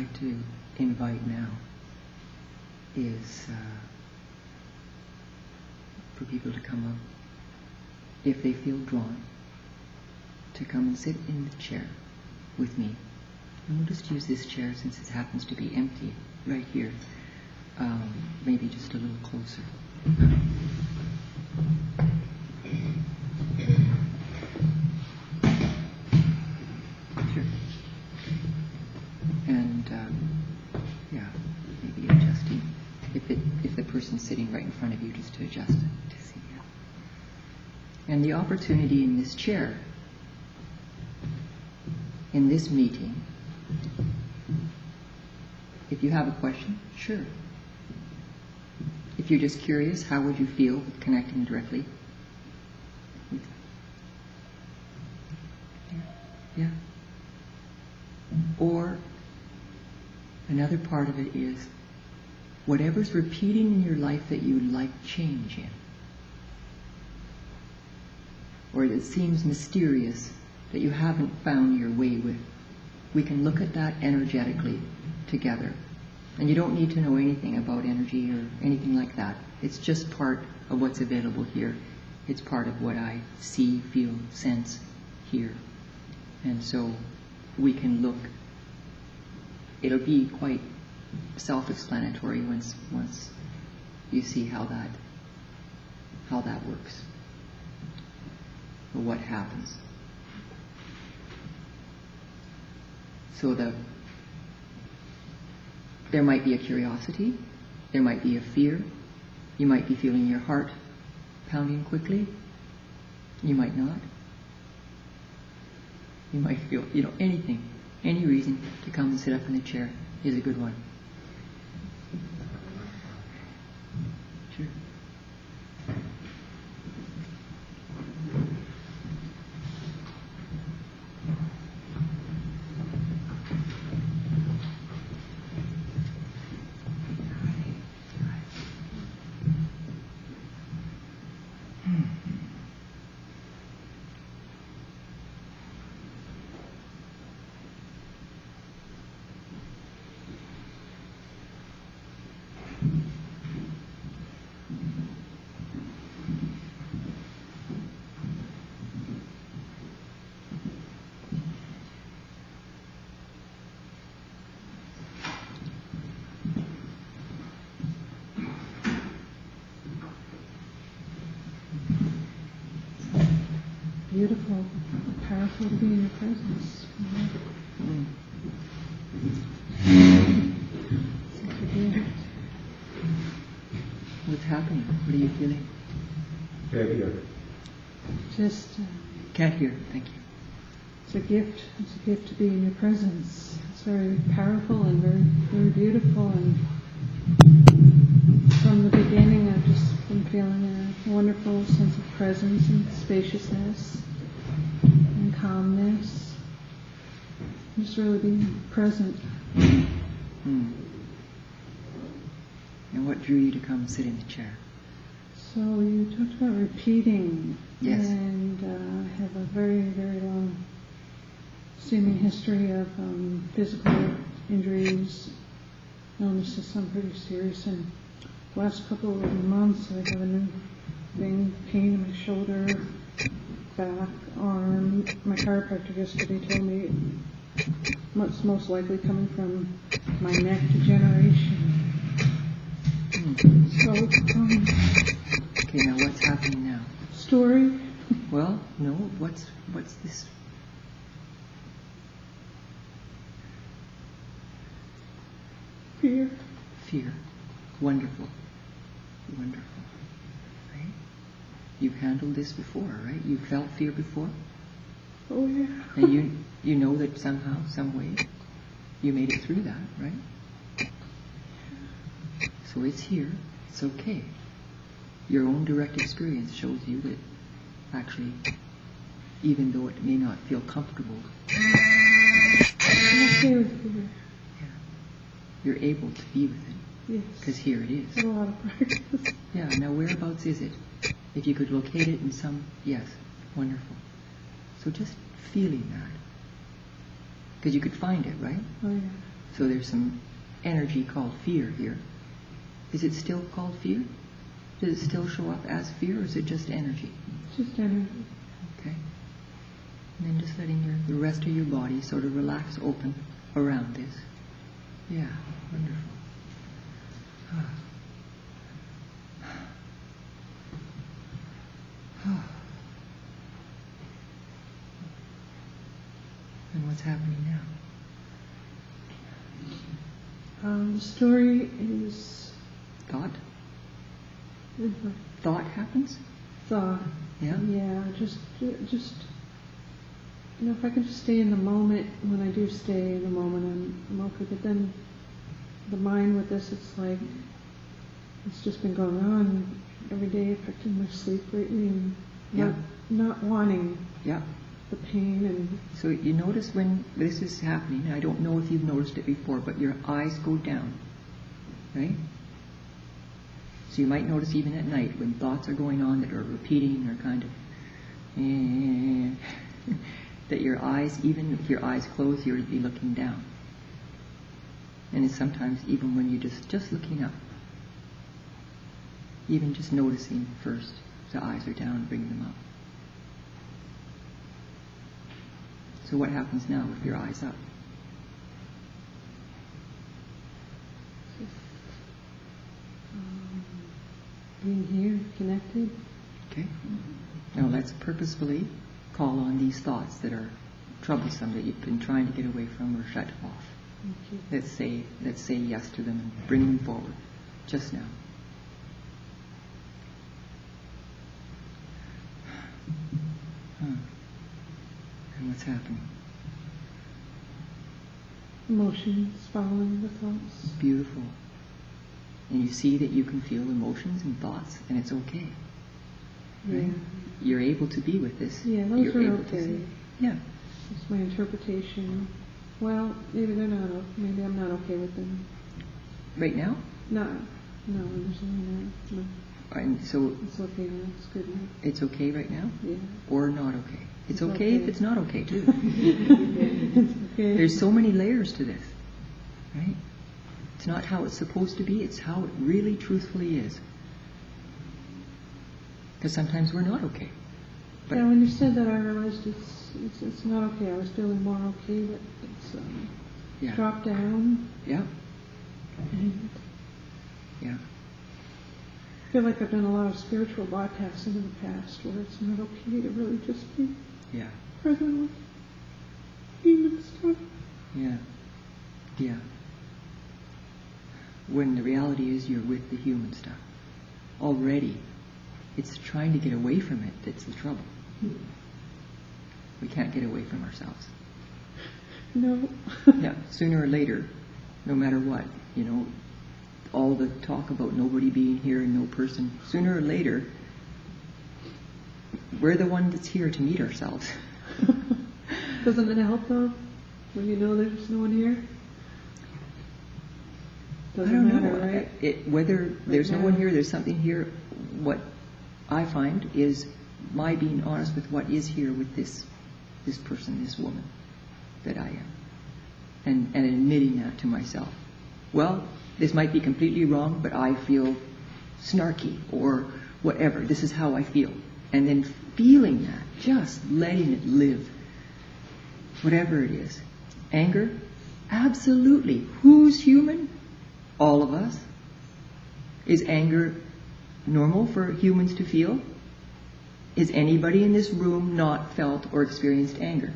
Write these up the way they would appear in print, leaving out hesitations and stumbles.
like to invite now is for people to come up, if they feel drawn, to come and sit in the chair with me. And we'll just use this chair since it happens to be empty right here. Maybe just a little closer. Sure. And yeah, maybe adjusting. If the person's sitting right in front of you, just to adjust to see. Yeah. And the opportunity in this chair, in this meeting, if you have a question, sure. If you're just curious, how would you feel with connecting directly? Yeah. Or another part of it is whatever's repeating in your life that you'd like change in, or it seems mysterious that you haven't found your way with. We can look at that energetically together. And you don't need to know anything about energy or anything like that. It's just part of what's available here. It's part of what I see, feel, sense, hear. And so we can look. It'll be quite self-explanatory once you see how that works, or what happens. So there might be a curiosity, there might be a fear, you might be feeling your heart pounding quickly, you might not. You might feel, anything, any reason to come and sit up in the chair is a good one. Sure. Beautiful, powerful to be in your presence. What's happening? What are you feeling? Can't hear. Just Can't hear. Thank you. it's a gift. It's a gift to be in your presence. It's very powerful and very, very beautiful. And from the beginning, I've just been feeling a wonderful sense of presence and spaciousness and calmness. Just really being present. And what drew you to come sit in the chair? So you talked about repeating. Yes. And I have a very, very long seeming history of physical injuries, illnesses, some pretty serious. And the last couple of months I have a new thing, pain in my shoulder, back, arm. My chiropractor yesterday told me it's most likely coming from my neck degeneration. So, okay, now what's happening now? Story? Well, no, what's this? Fear. Fear. Wonderful. Wonderful. Right? You've handled this before, right? You've felt fear before? Oh, yeah. And you know that somehow, some way, you made it through that, right? So it's here. It's okay. Your own direct experience shows you that actually, even though it may not feel comfortable, I'm okay with fear. yeah, you're able to be with it. Yes. Because here it is. A lot of practice. Yeah, now whereabouts is it? If you could locate it in some, yes, wonderful. So just feeling that. Because you could find it, right? Oh, yeah. So there's some energy called fear here. Is it still called fear? Does it still show up as fear, or is it just energy? Just energy. Okay. And then just letting the rest of your body sort of relax, open around this. Yeah, wonderful. And what's happening now? The story is Thought? Thought happens? thought. Yeah? Yeah, just if I can just stay in the moment, when I do stay in the moment, I'm okay. But then the mind with this, it's like, it's just been going on every day, affecting my sleep lately, and not wanting Yeah. the pain. And So you notice when this is happening, I don't know if you've noticed it before, but your eyes go down, right? So you might notice even at night when thoughts are going on that are repeating or kind of that your eyes, even with your eyes closed, you'll be looking down. And it's sometimes even when you're just looking up, even just noticing first, the eyes are down, bring them up. So what happens now with your eyes up? being here, connected. Okay. Now let's purposefully call on these thoughts that are troublesome, that you've been trying to get away from or shut off. Let's say yes to them and bring them forward just now. And what's happening? Emotions following the thoughts. Beautiful. And you see that you can feel emotions and thoughts, and it's okay. Right? Yeah. You're able to be with this. Yeah, those You're are able to okay. see. Yeah. It's my interpretation. Well, maybe they're not. Maybe I'm not okay with them. Right now? No, there's only no. And so It's okay now. It's good now. it's okay right now? Yeah. Or not okay? It's okay, okay. if it's not okay too. It's okay. There's so many layers to this, right? It's not how it's supposed to be, it's how it really truthfully is. Because sometimes we're not okay. But Yeah, when you said that, I realized it's not okay. I was feeling more okay, but it's yeah. dropped down. Yeah, And yeah. I feel like I've done a lot of spiritual bypassing in the past, where it's not okay to really just be Yeah, present with human stuff. yeah, yeah. When the reality is you're with the human stuff. Already, it's trying to get away from it that's the trouble. We can't get away from ourselves. No. Yeah, sooner or later, no matter what, all the talk about nobody being here and no person, sooner or later, we're the one that's here to meet ourselves. Doesn't it help though, when you know there's no one here? Doesn't I don't matter, know. right? Whether there's no one here, there's something here. What I find is my being honest with what is here with this person, this woman that I am, and admitting that to myself. Well, this might be completely wrong, but I feel snarky or whatever. This is how I feel. And then feeling that, just letting it live, whatever it is. Anger? Absolutely. Who's human? All of us. Is anger normal for humans to feel? Is anybody in this room not felt or experienced anger?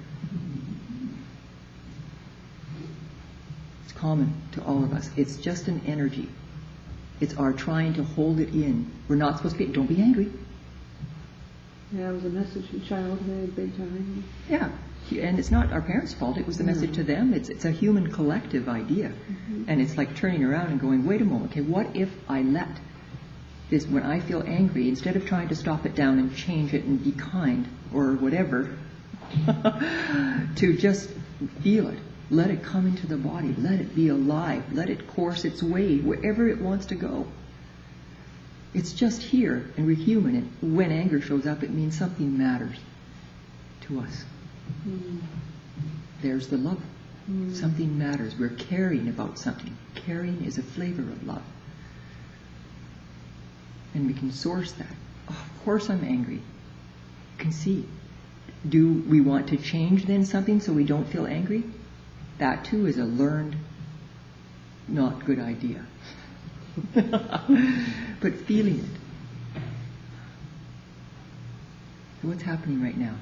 It's common to all of us. It's just an energy. It's our trying to hold it in. We're not supposed to be, don't be angry. Yeah, it was a message in childhood, big time. Yeah. And it's not our parents' fault. It was the message to them. It's a human collective idea. Mm-hmm. And it's like turning around and going, wait a moment, okay, what if I let this, when I feel angry, instead of trying to stop it down and change it and be kind or whatever, to just feel it. Let it come into the body. Let it be alive. Let it course its way wherever it wants to go. It's just here, and we're human. And when anger shows up, it means something matters to us. Mm. There's the love. Something matters. We're caring about something. Caring is a flavor of love. And we can source that. Oh, of course I'm angry. You can see. Do we want to change then something so we don't feel angry? That too is a learned, not good idea. But feeling it. So what's happening right now?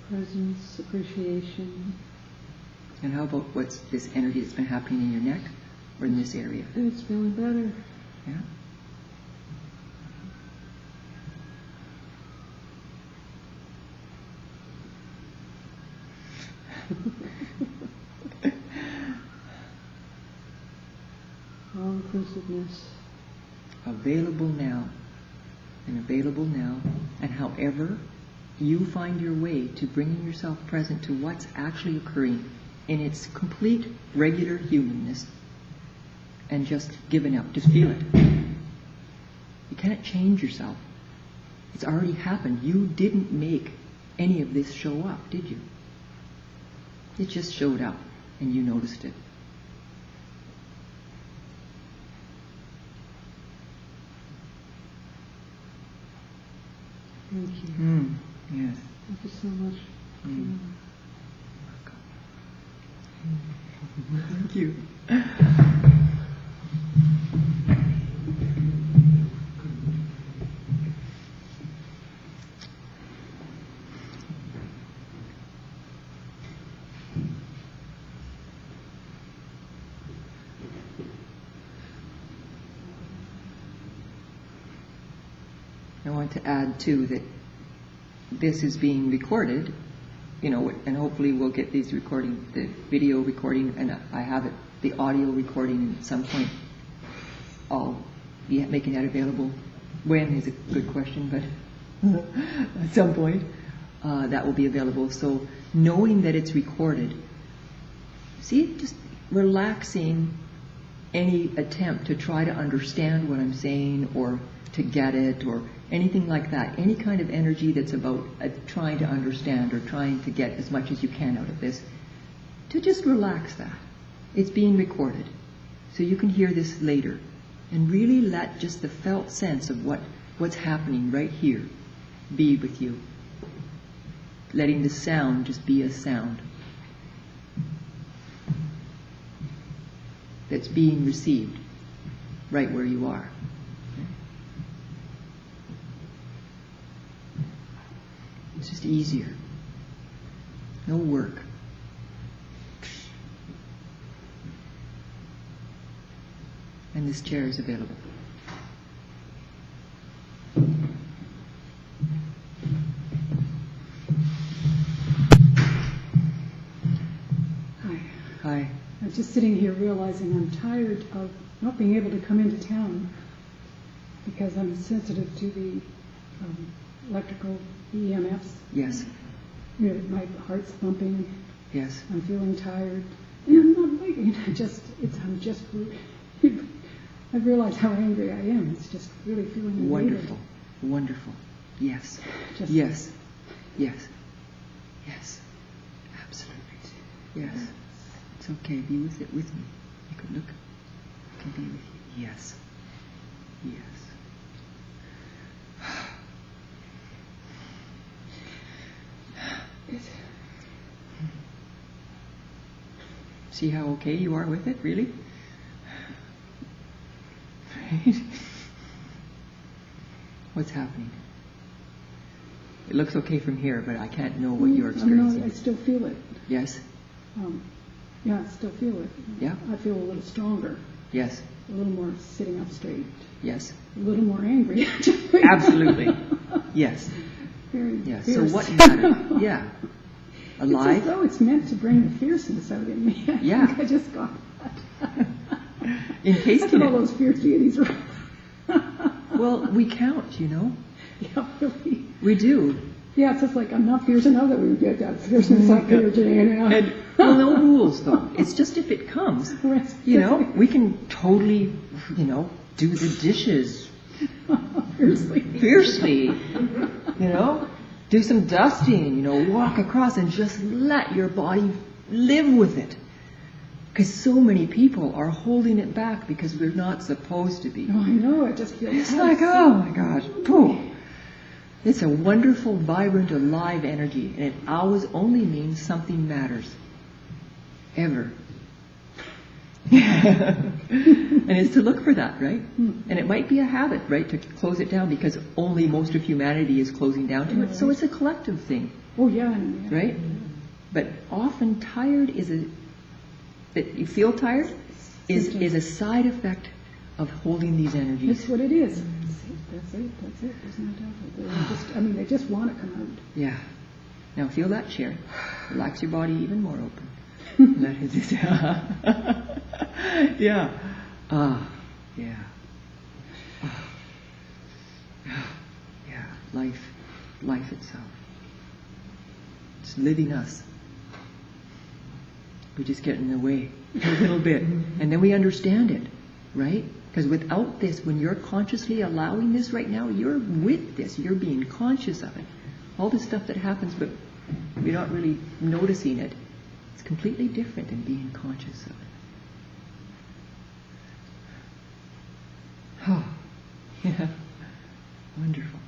Presence, appreciation. And how about what's this energy that's been happening in your neck or in this area? It's feeling better. Yeah. All-inclusiveness. Available now. And available now. And however you find your way to bringing yourself present to what's actually occurring in its complete regular humanness, and just giving up, just feel it. You can't change yourself. It's already happened. You didn't make any of this show up, did you? It just showed up and you noticed it. Thank you. Yes. Thank you so much. Thank you. I want to add too that this is being recorded, and hopefully we'll get these recording, the video recording, and I have it, the audio recording at some point. I'll be making that available. When is a good question, but at some point that will be available. So knowing that it's recorded, see, just relaxing any attempt to try to understand what I'm saying or to get it or anything like that. Any kind of energy that's about trying to understand or trying to get as much as you can out of this, to just relax that. It's being recorded. So you can hear this later. And really let just the felt sense of what's happening right here be with you. Letting the sound just be a sound that's being received right where you are. It's just easier. No work. And this chair is available. Hi. Hi. I'm just sitting here realizing I'm tired of not being able to come into town because I'm sensitive to the electrical EMFs. Yes. My heart's thumping. Yes. I'm feeling tired. And I'm not liking it. I realize how angry I am. It's just really feeling wonderful. Wonderful. Yes. Yes. Yes. Yes. Absolutely. Yes. It's okay. Be with it with me. You can look. I can be with you. Yes. Yes. See how okay you are with it, really? Right? What's happening? It looks okay from here, but I can't know what you're experiencing. I still feel it. Yes? Yeah, I still feel it. Yeah? I feel a little stronger. Yes. A little more sitting up straight. Yes. A little more angry. Absolutely. Yes. Very yes. fierce. So what matters? Yeah. Alive? It's as though it's meant to bring the fierceness out in me. Yeah. I just got that. Encased That's what all those fierce deities are. Well, we count, Yeah, really. We do. Yeah, it's just like, I'm not fierce enough that we would get that fierceness up here today. And, well, no rules, though. It's just if it comes, we can totally, do the dishes Fiercely. Fiercely. Do some dusting, walk across and just let your body live with it. Because so many people are holding it back because we're not supposed to be. Oh, I know, it just feels It's like, oh my gosh, poof. It's a wonderful, vibrant, alive energy, and it always only means something matters. Ever. And it's to look for that, right? And it might be a habit, right, to close it down because only most of humanity is closing down to it. So it's a collective thing. Oh, yeah. Right? But often tired that you feel tired is a side effect of holding these energies. That's what it is. That's it. There's no doubt. They just want to come out. Yeah. Now feel that chair. Relax your body even more open. That is it. Yeah. Yeah. Yeah. Life itself. It's living us. We just get in the way a little bit. And then we understand it, right? Because without this, when you're consciously allowing this right now, you're with this. You're being conscious of it. All the stuff that happens, but we're not really noticing it. It's completely different than being conscious of it. Oh, yeah. Wonderful.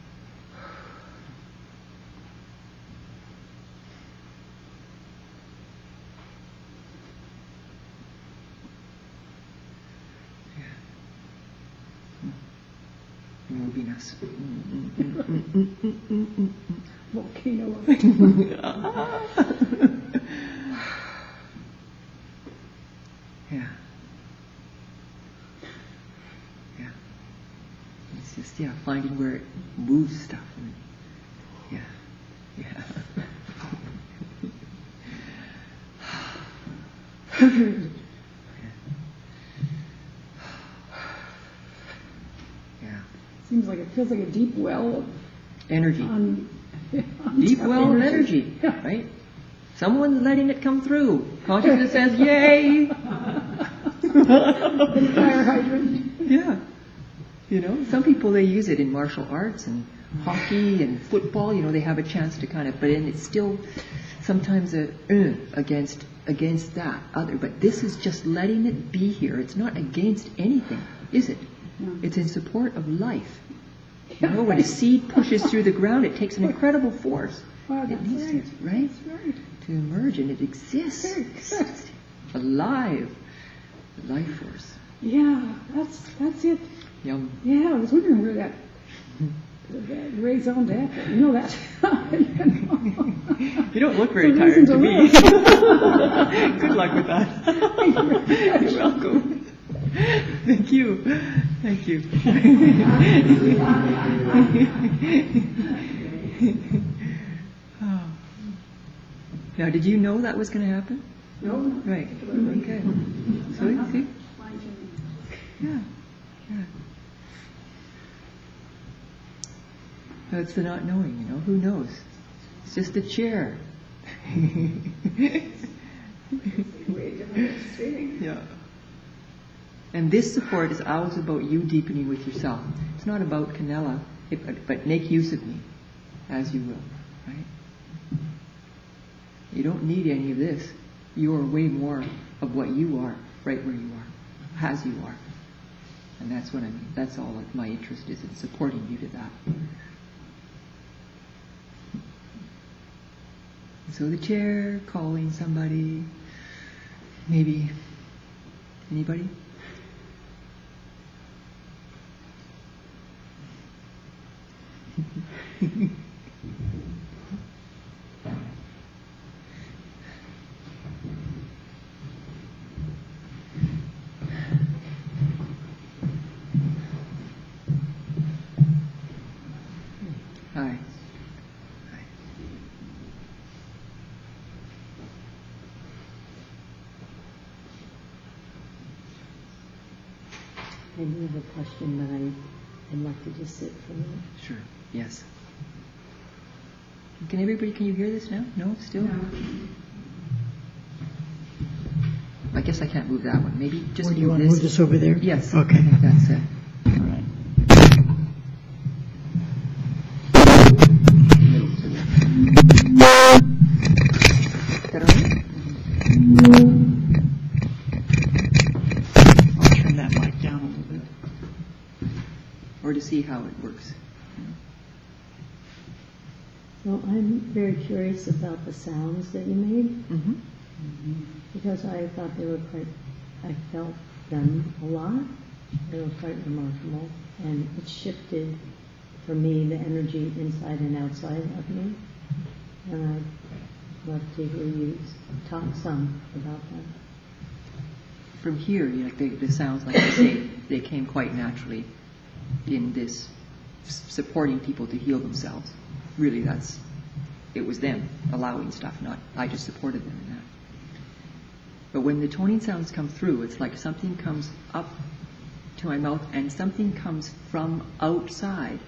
Moving us. Volcano. Yeah. Yeah. It's just, finding where it moves stuff. Yeah. Yeah. It feels like a deep well of energy. Deep well of energy, right? Someone's letting it come through. Consciousness says, yay! Fire hydrant. Yeah. Some people, they use it in martial arts and hockey and football. They have a chance to kind of, but it's still sometimes against that other. But this is just letting it be here. It's not against anything, is it? No. It's in support of life. When a seed pushes through the ground, it takes an incredible force. Wow, it needs right. to, right? That's right. To emerge, and it exists. Alive. The life force. Yeah, that's it. Yum. Yeah, I was wondering where that raison d'etre. That. You don't look very tired to me. Good luck with that. You're welcome. Thank you. Thank you. Oh. Now, did you know that was going to happen? No. Right. Okay. So, see? Yeah. So it's the not knowing, Who knows? It's just a chair. Yeah. And this support is always about you deepening with yourself. It's not about Canela, but make use of me as you will, right? You don't need any of this. You are way more of what you are, right where you are, as you are. And that's what I mean. That's all my interest is in supporting you to that. So the chair, calling somebody, maybe anybody? Hi. I do have a question, but I'd like to just sit for a minute. Sure. Yes. Can you hear this now? No? Still? No. I guess I can't move that one. Maybe just do you want to move this over there? Yes. Okay. I think that's it. All right. see how it works. Well, I'm very curious about the sounds that you made, Mm-hmm. because I thought they were I felt them a lot. They were quite remarkable, and it shifted for me the energy inside and outside of me. And I'd love to hear you talk some about that. From here, the sounds, like I say, they came quite naturally in this supporting people to heal themselves. Really, it was them allowing stuff, not I just supported them in that. But when the toning sounds come through, it's like something comes up to my mouth and something comes from outside,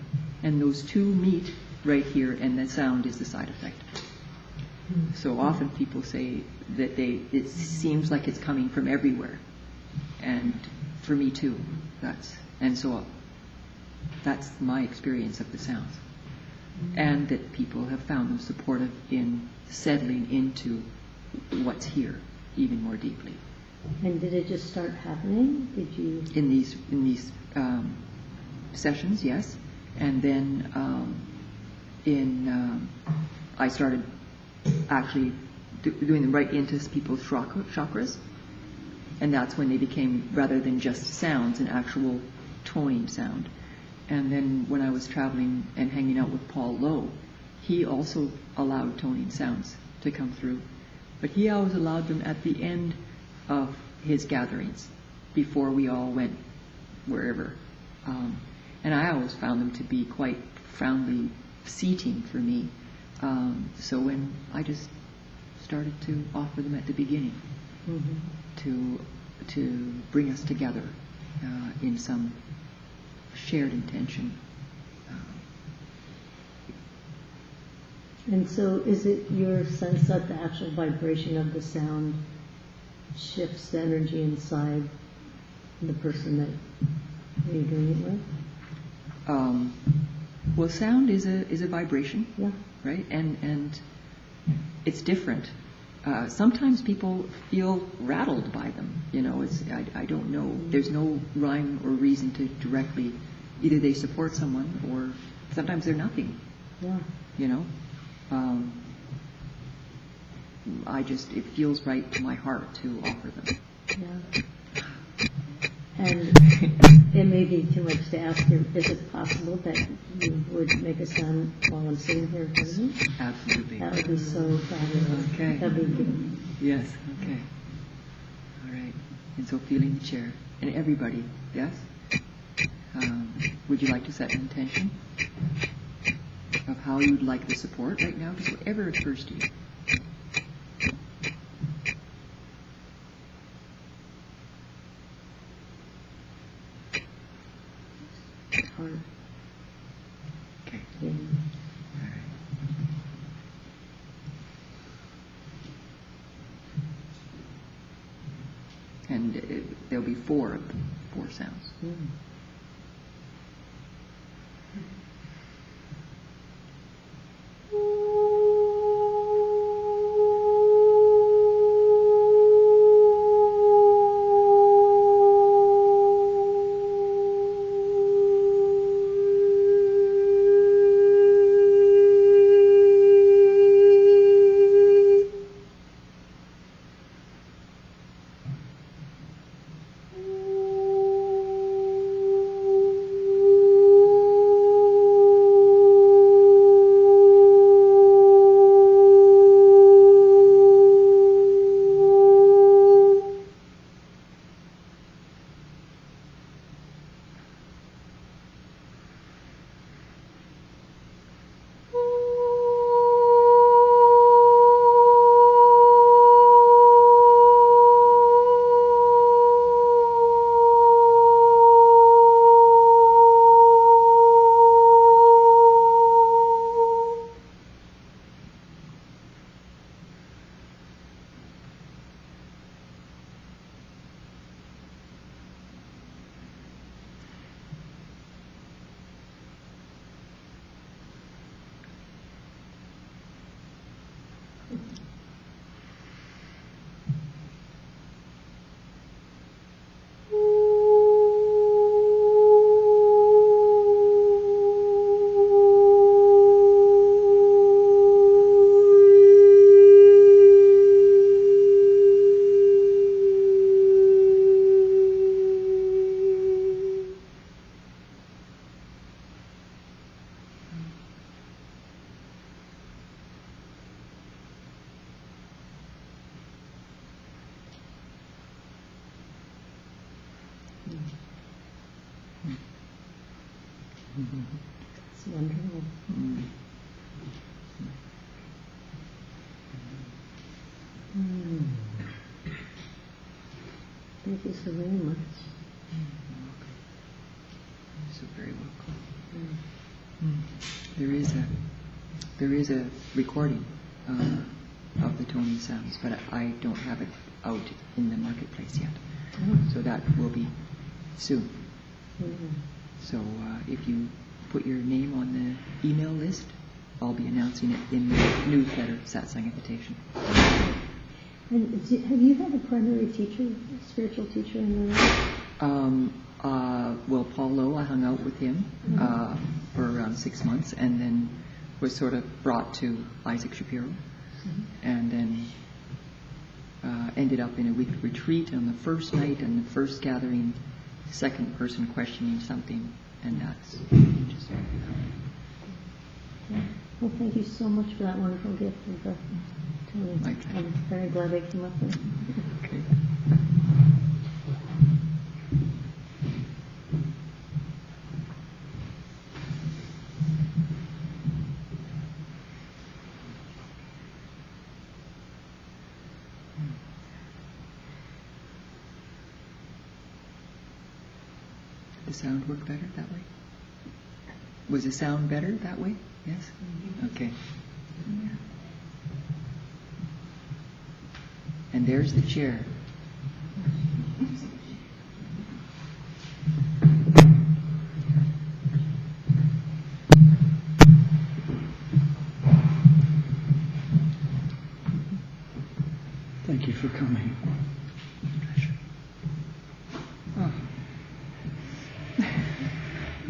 and those two meet right here, and the sound is the side effect. So often people say that it seems like it's coming from everywhere, and for me too. That's my experience of the sounds, and that people have found them supportive in settling into what's here even more deeply. And did it just start happening? Did you? In these sessions, yes, and then I started actually doing them right into people's chakras, and that's when they became, rather than just sounds, an actual toning sound. And then when I was traveling and hanging out with Paul Lowe, he also allowed toning sounds to come through, but he always allowed them at the end of his gatherings, before we all went wherever. And I always found them to be quite profoundly seating for me. So when I just started to offer them at the beginning, to bring us together in some shared intention. And so is it your sense that the actual vibration of the sound shifts the energy inside the person that you're doing it with? Well, sound is a vibration, Yeah. right? And it's different. Sometimes people feel rattled by them. I don't know. There's no rhyme or reason to directly. Either they support someone, or sometimes they're nothing. Yeah. It feels right to my heart to offer them. Yeah. And it may be too much to ask you, is it possible that you would make a sound while I'm sitting here in front of you? Absolutely. That would be so fabulous. Okay. That'd be good. Yes, okay. All right. And so feeling the chair. And everybody, yes? Would you like to set an intention of how you would like the support right now? Just whatever occurs to you. Heart. Okay. Yeah. All right. And there'll be four of them, 4 sounds. Mm. It's wonderful. Mm. Thank you so very much. So very welcome. There is a recording of the toning sounds, but I don't have it out in the marketplace yet. So that will be soon. So if you put your name on the email list, I'll be announcing it in the newsletter, Satsang Invitation. And have you had a primary teacher, a spiritual teacher in your life? Well, Paul Lowe, I hung out with him for around 6 months, and then was sort of brought to Isaac Shapiro, and then ended up in a week retreat on the first night and the first gathering, second person questioning something, and that's just... Well, thank you so much for that wonderful gift of the toning. I'm very glad I came up with it. Okay. Did the sound work better that way? Was the sound better that way? Yes? Okay. And there's the chair. Thank you for coming. Oh.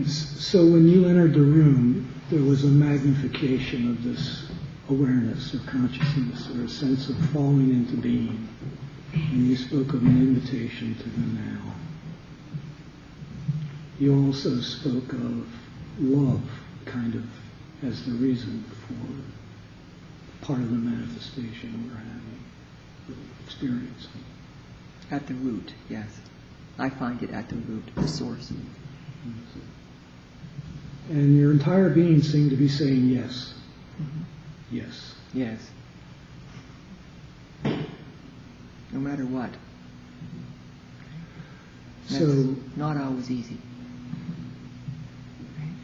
So when you entered the room, there was a magnification of this awareness or consciousness or a sense of falling into being. And you spoke of an invitation to the now. You also spoke of love kind of as the reason for part of the manifestation we're having, experiencing. At the root, yes. I find it at the root, the source. And your entire being seemed to be saying yes. Mm-hmm. Yes. Yes. No matter what. That's So not always easy.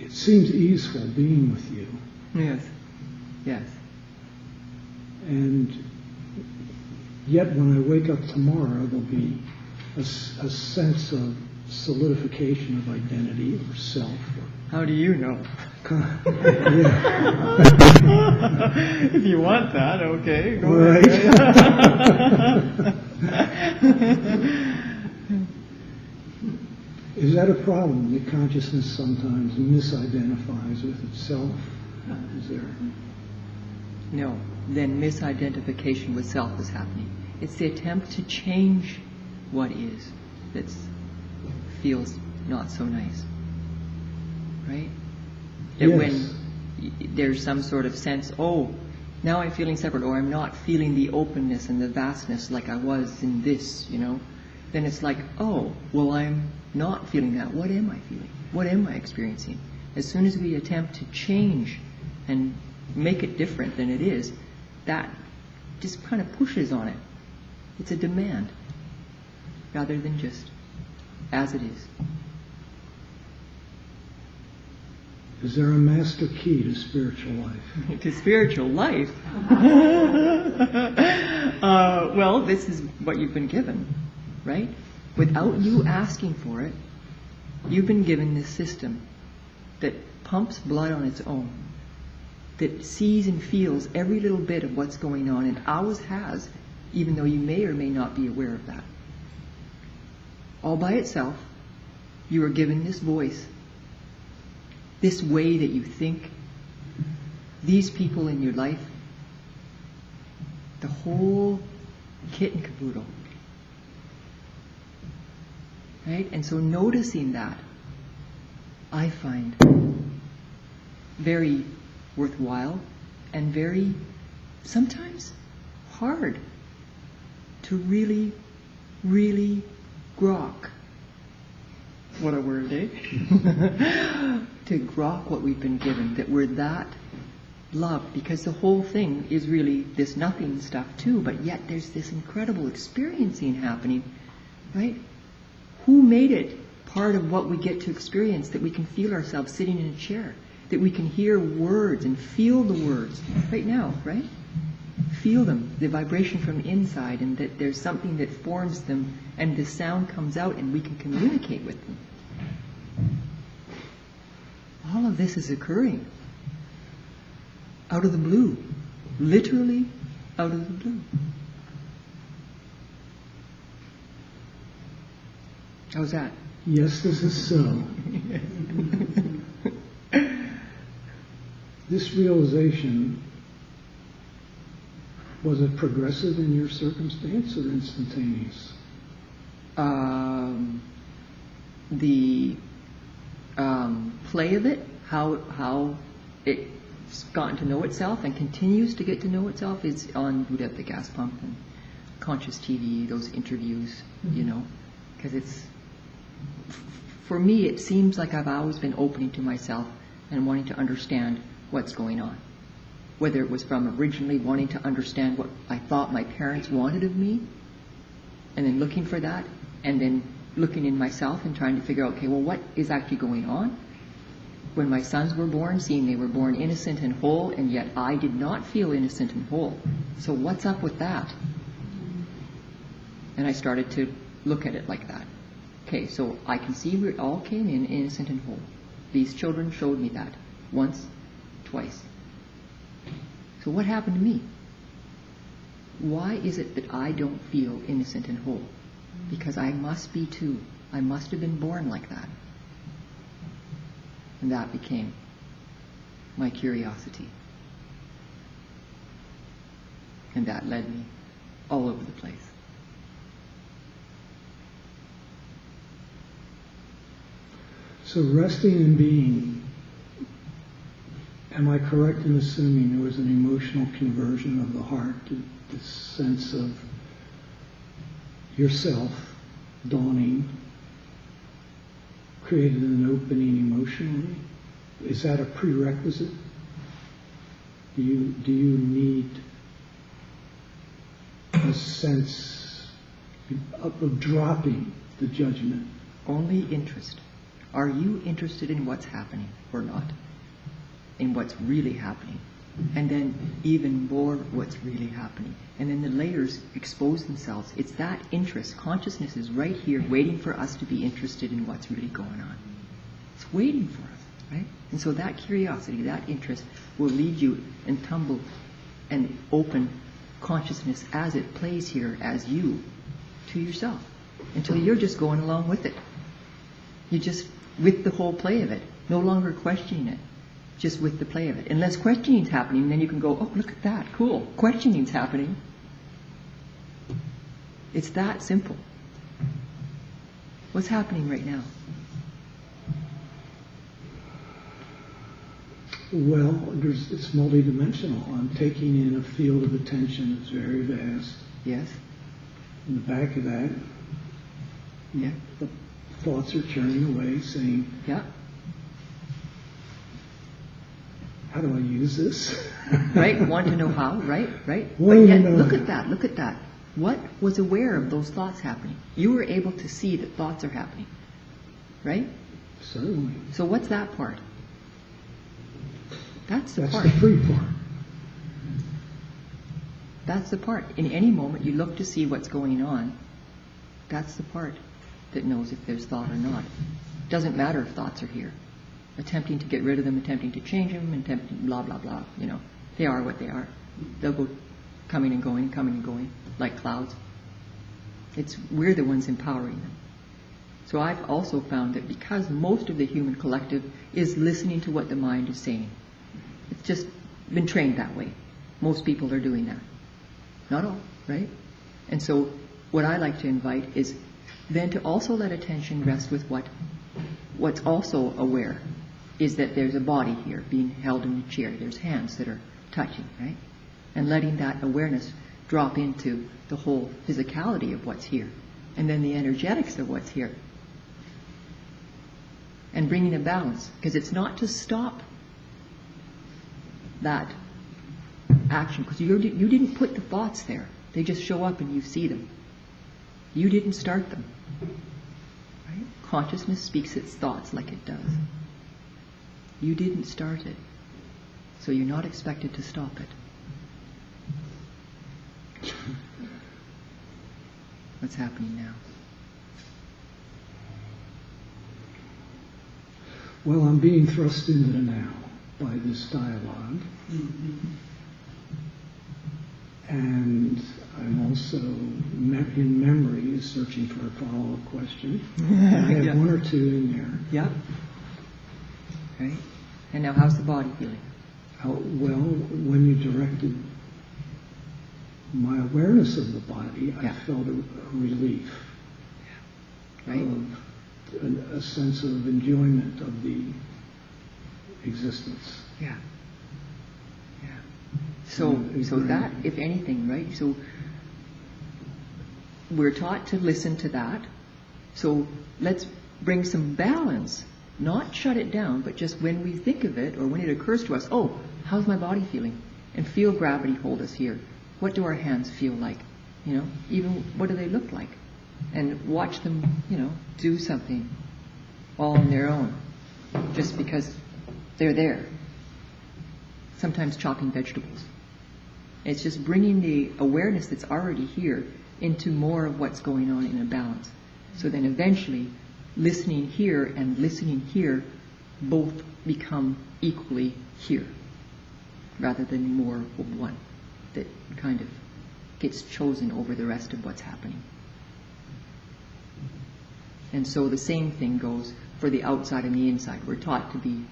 it seems easeful being with you. Yes. Yes. And yet when I wake up tomorrow, there'll be a sense of solidification of identity or self. How do you know? Yeah. If you want that, okay, go Right. ahead. Is that a problem that consciousness sometimes misidentifies with itself? Is there? No, then misidentification with self is happening. It's the attempt to change what is that feels not so nice. Right? That Yes. when there's some sort of sense, oh, now I'm feeling separate, or I'm not feeling the openness and the vastness like I was in this, then it's like, oh, well, I'm not feeling that. What am I feeling? What am I experiencing? As soon as we attempt to change and make it different than it is, that just kind of pushes on it. It's a demand rather than just as it is. Is there a master key to spiritual life? To spiritual life? Well, this is what you've been given, right? Without you asking for it, you've been given this system that pumps blood on its own, that sees and feels every little bit of what's going on, and always has, even though you may or may not be aware of that. All by itself, you are given this voice, this way that you think, these people in your life, the whole kit and caboodle. Right? And so noticing that, I find very worthwhile and very, sometimes, hard to really, really grok. What a word, eh? To grok what we've been given, that we're that loved, because the whole thing is really this nothing stuff too, but yet there's this incredible experiencing happening, right? Who made it part of what we get to experience, that we can feel ourselves sitting in a chair, that we can hear words and feel the words right now, right? Feel them, the vibration from inside, and that there's something that forms them, and the sound comes out and we can communicate with them. All of this is occurring out of the blue, literally out of the blue. How's that? Yes, this is so. This realization, was it progressive in your circumstance or instantaneous? The play of it, how it's gotten to know itself and continues to get to know itself, is on Buddha at the Gas Pump and Conscious TV, those interviews, you know, because it's, for me, it seems like I've always been opening to myself and wanting to understand what's going on. Whether it was from originally wanting to understand what I thought my parents wanted of me, and then looking for that, and then looking in myself and trying to figure out, okay, well, what is actually going on? When my sons were born, seeing they were born innocent and whole, and yet I did not feel innocent and whole. So what's up with that? And I started to look at it like that. Okay, so I can see we all came in innocent and whole. These children showed me that once, twice. So what happened to me? Why is it that I don't feel innocent and whole? Because I must be too. I must have been born like that. And that became my curiosity. And that led me all over the place. So resting in being, am I correct in assuming there was an emotional conversion of the heart, this sense of yourself dawning, created an opening emotionally? Is that a prerequisite? Do you need a sense of dropping the judgment? Only interest. Are you interested in what's happening or not? In what's really happening? And then even more what's really happening. And then the layers expose themselves. It's that interest. Consciousness is right here waiting for us to be interested in what's really going on. It's waiting for us, right? And so that curiosity, that interest will lead you and tumble and open consciousness as it plays here as you to yourself, until you're just going along with it. You just with the whole play of it, no longer questioning it, just with the play of it. Unless questioning's happening, then you can go, oh, look at that, cool, questioning's happening. It's that simple. What's happening right now? Well, it's multidimensional. I'm taking in a field of attention that's very vast. Yes? In the back of that, Yeah. the thoughts are churning away, saying, Yeah. how do I use this? Right? Want to know how? Right? Right? Want But to yet, know look how. at that. Look at that. What was aware of those thoughts happening? You were able to see that thoughts are happening. Right? Certainly. So what's that part? That's the That's part. the free part. That's the part. In any moment you look to see what's going on. That's the part that knows if there's thought or not. Doesn't matter if thoughts are here. Attempting to get rid of them, attempting to change them, attempting blah, blah, blah. You know, they are what they are. They'll go coming and going, like clouds. We're the ones empowering them. So I've also found that because most of the human collective is listening to what the mind is saying, it's just been trained that way. Most people are doing that. Not all, right? And so what I like to invite is then to also let attention rest with what's also aware is that there's a body here being held in a chair. There's hands that are touching, right? And letting that awareness drop into the whole physicality of what's here. And then the energetics of what's here. and bringing a balance. Because it's not to stop that action, because you didn't put the thoughts there. They just show up and you see them. You didn't start them. Right? Consciousness speaks its thoughts like it does. You didn't start it. So you're not expected to stop it. What's happening now? Well, I'm being thrust into the now by this dialogue. And I'm also in memory searching for a follow-up question. And I have one or two in there. Yeah. Right. And now how's the body feeling? Well, when you directed my awareness of the body, I felt a relief. Right. A sense of enjoyment of the existence. Yeah. Yeah. So that, if anything, right? So we're taught to listen to that. So let's bring some balance, not shut it down, but just when we think of it or when it occurs to us, oh, how's my body feeling? And feel gravity hold us here. What do our hands feel like? You know, even what do they look like? And watch them, you know, do something all on their own, just because they're there. Sometimes chopping vegetables. It's just bringing the awareness that's already here into more of what's going on in a balance. So then eventually, listening here and listening here both become equally here, rather than more of one that kind of gets chosen over the rest of what's happening. And so the same thing goes for the outside and the inside. We're taught to be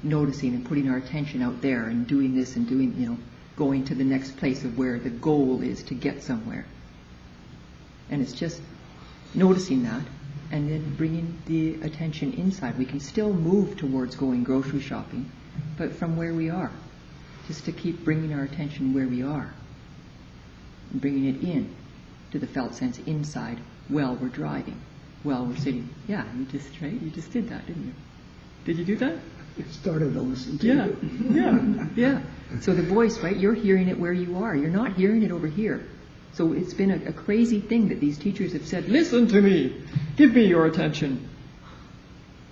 noticing and putting our attention out there and doing this and doing, you know, going to the next place of where the goal is to get somewhere. And it's just noticing that and then bringing the attention inside. We can still move towards going grocery shopping, but from where we are. Just to keep bringing our attention where we are. And bringing it in to the felt sense inside while we're driving. While we're sitting. Yeah, you just did that, didn't you? Did you do that? I started to listen to it. Yeah. So the voice, right, you're hearing it where you are. You're not hearing it over here. So it's been a crazy thing that these teachers have said, listen to me, give me your attention.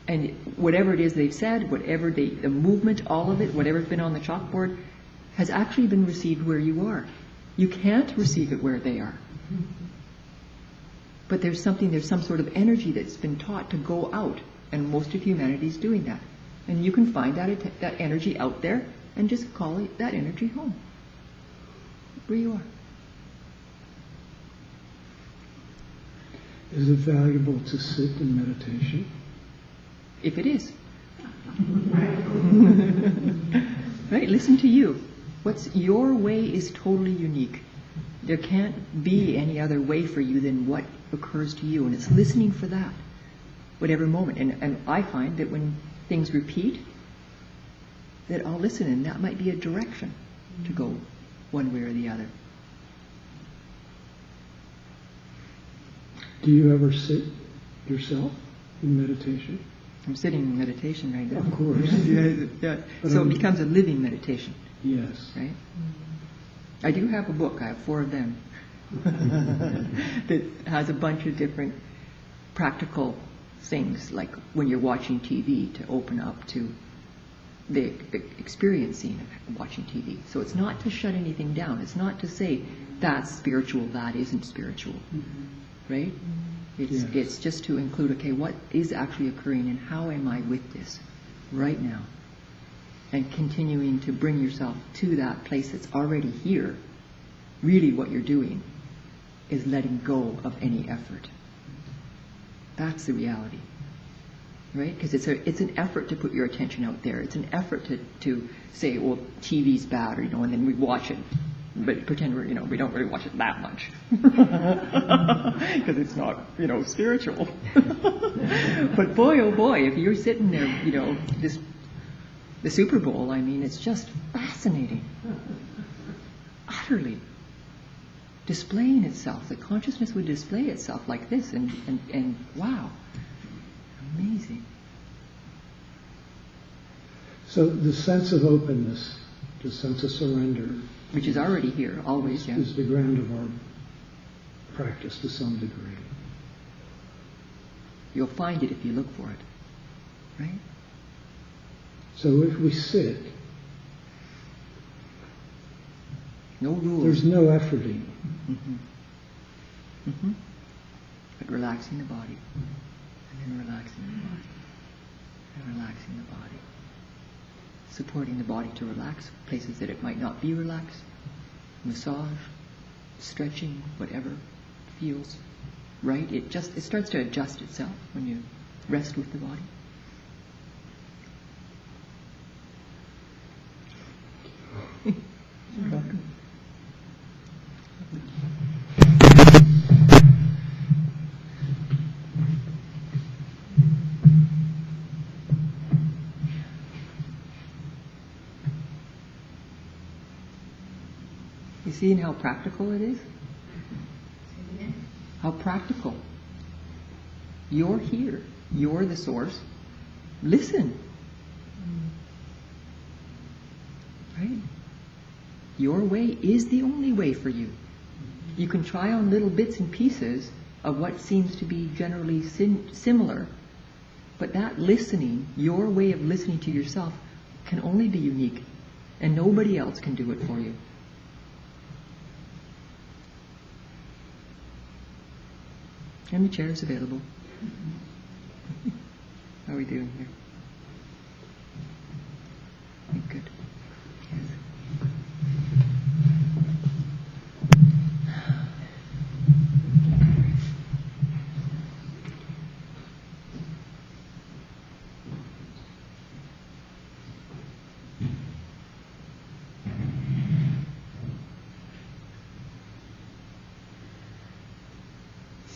And whatever it is they've said, whatever the movement, all of it, whatever's been on the chalkboard, has actually been received where you are. You can't receive it where they are. But there's some sort of energy that's been taught to go out, and most of humanity is doing that. And you can find that energy out there and just call it that energy home, where you are. Is it valuable to sit in meditation? If it is. Right, listen to you. What's your way is totally unique. There can't be any other way for you than what occurs to you, and it's listening for that, whatever moment. And I find that when things repeat, that I'll listen, and that might be a direction to go one way or the other. Do you ever sit yourself in meditation? I'm sitting in meditation right now. Of course. Yeah. So it becomes a living meditation. Yes. Right? I do have a book. I have 4 of them that has a bunch of different practical things, like when you're watching TV, to open up to the experiencing of watching TV. So it's not to shut anything down. It's not to say that's spiritual, that isn't spiritual. Right? It's just to include, okay, what is actually occurring and how am I with this right now? And continuing to bring yourself to that place that's already here. Really what you're doing is letting go of any effort. That's the reality. Right? Because it's an effort to put your attention out there. It's an effort to say, well, TV's bad, or, and then we watch it. But pretend we don't really watch it that much. Because it's not, spiritual. But boy, oh boy, if you're sitting there, the Super Bowl, it's just fascinating. Utterly. Displaying itself. The consciousness would display itself like this, and wow. Amazing. So the sense of openness, the sense of surrender, which is already here, always, yeah. is the ground of our practice to some degree. You'll find it if you look for it, right? So if we sit, no rules. there's no efforting. Mm-hmm. Mm-hmm. But relaxing the body, and then relaxing the body, and relaxing the body. Supporting the body to relax, places that it might not be relaxed. Massage, stretching, whatever feels right. It starts to adjust itself when you rest with the body. You're welcome. You see how practical it is? How practical. You're here. You're the source. Listen. Right? Your way is the only way for you. You can try on little bits and pieces of what seems to be generally similar, but that listening, your way of listening to yourself, can only be unique, and nobody else can do it for you. And the chair is available. How are we doing here? Good. Yes.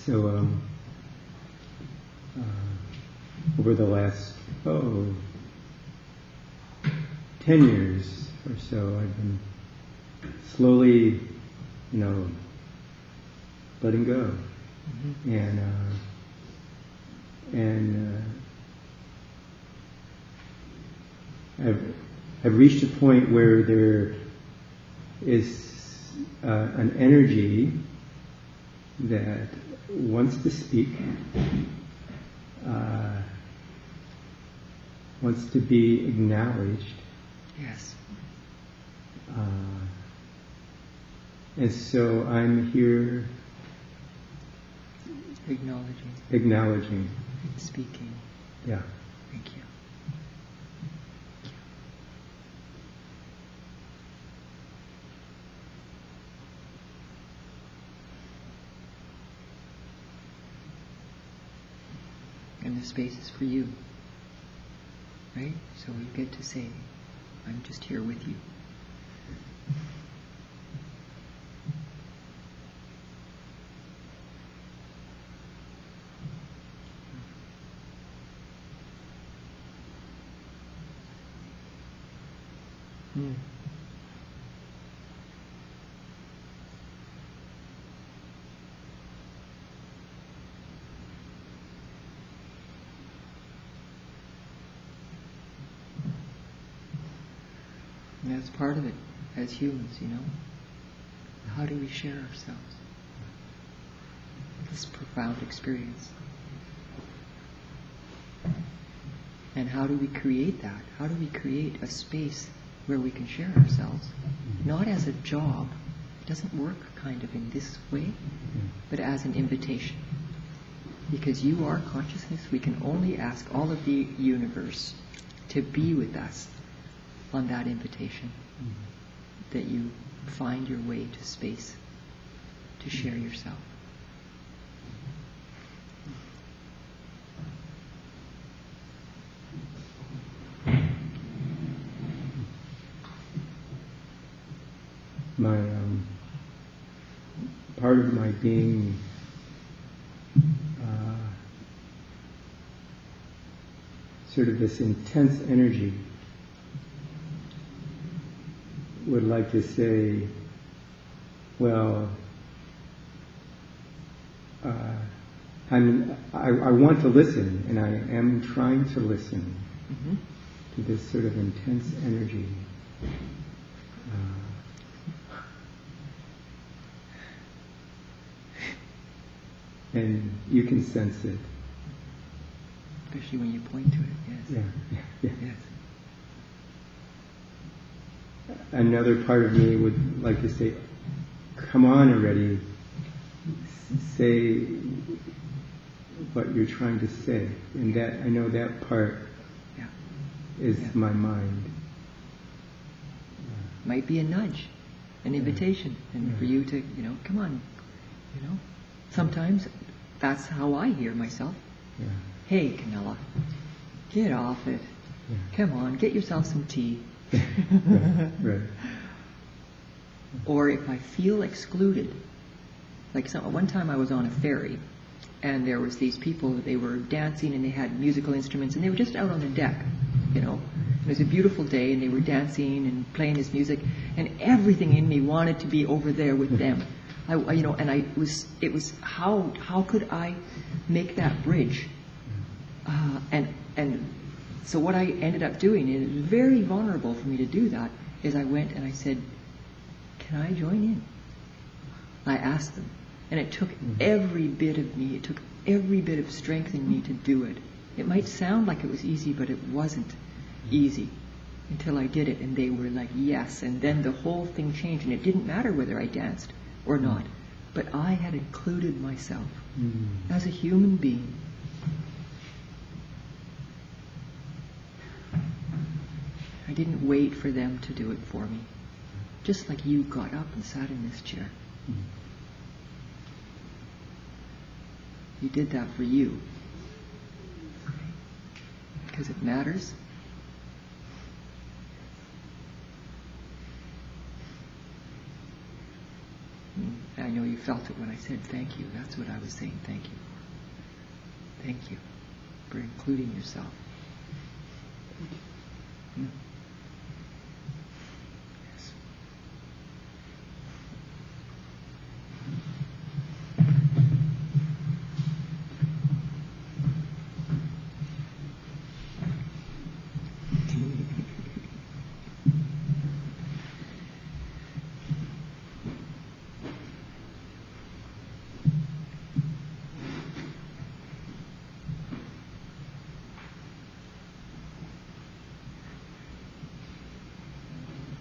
So, over the last 10 years or so, I've been slowly, letting go, and I've reached a point where there is an energy that wants to speak, wants to be acknowledged. Yes. And so I'm here acknowledging. Speaking. Yeah. Thank you. And the space is for you, right? So you get to say, I'm just here with you. And that's part of it as humans, How do we share ourselves? This profound experience. And how do we create that? How do we create a space where we can share ourselves? Not as a job. It doesn't work kind of in this way, but as an invitation. Because you are consciousness, we can only ask all of the universe to be with us on that invitation, that you find your way to space to share yourself. My part of my being sort of this intense energy would like to say, well, I want to listen, and I am trying to listen, to this sort of intense energy. And you can sense it. Especially when you point to it, yes. Yeah. Yes. Another part of me would like to say, come on already, say what you're trying to say. And that, I know that part is my mind. Might be a nudge, an invitation, and for you to, come on, Sometimes that's how I hear myself. Yeah. Hey, Canela, get off it. Yeah. Come on, get yourself some tea. Right. Or if I feel excluded, like one time I was on a ferry, and there was these people, they were dancing and they had musical instruments, and they were just out on the deck, It was a beautiful day, and they were dancing and playing this music, and everything in me wanted to be over there with them. It was how could I make that bridge? And so what I ended up doing, and it was very vulnerable for me to do that, is I went and I said, can I join in? I asked them. And it took every bit of me, it took every bit of strength in me to do it. It might sound like it was easy, but it wasn't easy until I did it, and they were like, yes. And then the whole thing changed, and it didn't matter whether I danced or not. But I had included myself as a human being. I didn't wait for them to do it for me. Just like you got up and sat in this chair. You did that for you. Because it matters. I know you felt it when I said thank you. That's what I was saying thank you for. Thank you for including yourself. Yeah. Yes.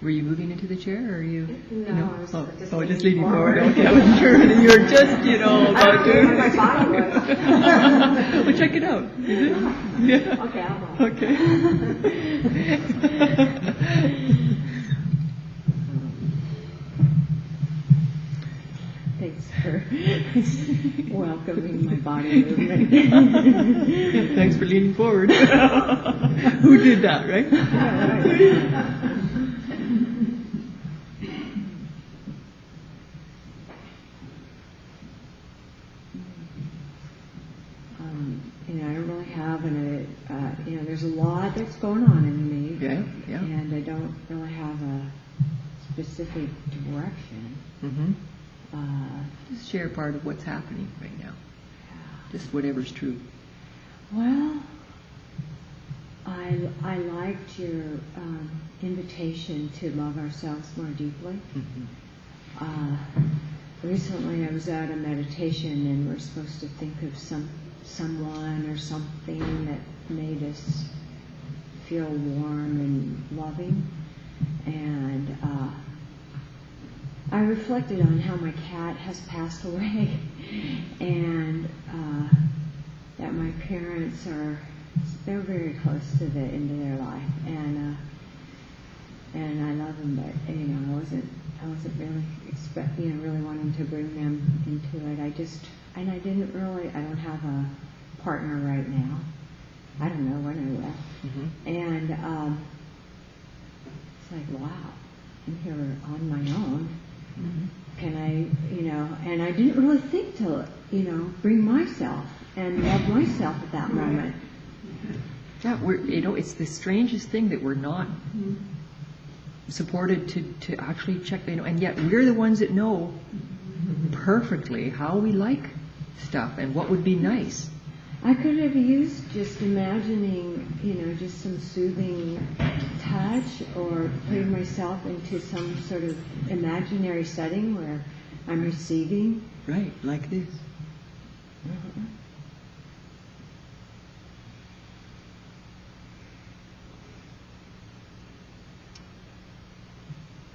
Were you moving into the chair, or are you? No, I was just leaning forward. Okay, I wasn't sure whether you were just, about to. My body was. Well, check it out. Is it? Yeah. Okay, I'll go. Okay. Thanks for welcoming my body movement. Thanks for leaning forward. Who did that, right? I don't really have there's a lot that's going on in me. Yeah. And I don't really have a specific direction. Mm-hmm. Just share part of what's happening right now. Just whatever's true. Well, I liked your invitation to love ourselves more deeply. Mm-hmm. Recently I was at a meditation, and we're supposed to think of someone or something that made us feel warm and loving. And I reflected on how my cat has passed away, and that my parents they're very close to the end of their life, and I love them, but I wasn't really really wanting to bring them into it. I don't have a partner right now. I don't know when I will. Mm-hmm. And it's like, wow, I'm here on my own. Mm-hmm. Can I, and I didn't really think to, bring myself and love myself at that moment. Yeah, it's the strangest thing that we're not supported to actually check, and yet we're the ones that know perfectly how we like stuff and what would be nice. I could have used just imagining, just some soothing touch, or putting myself into some sort of imaginary setting where I'm receiving. Right, like this.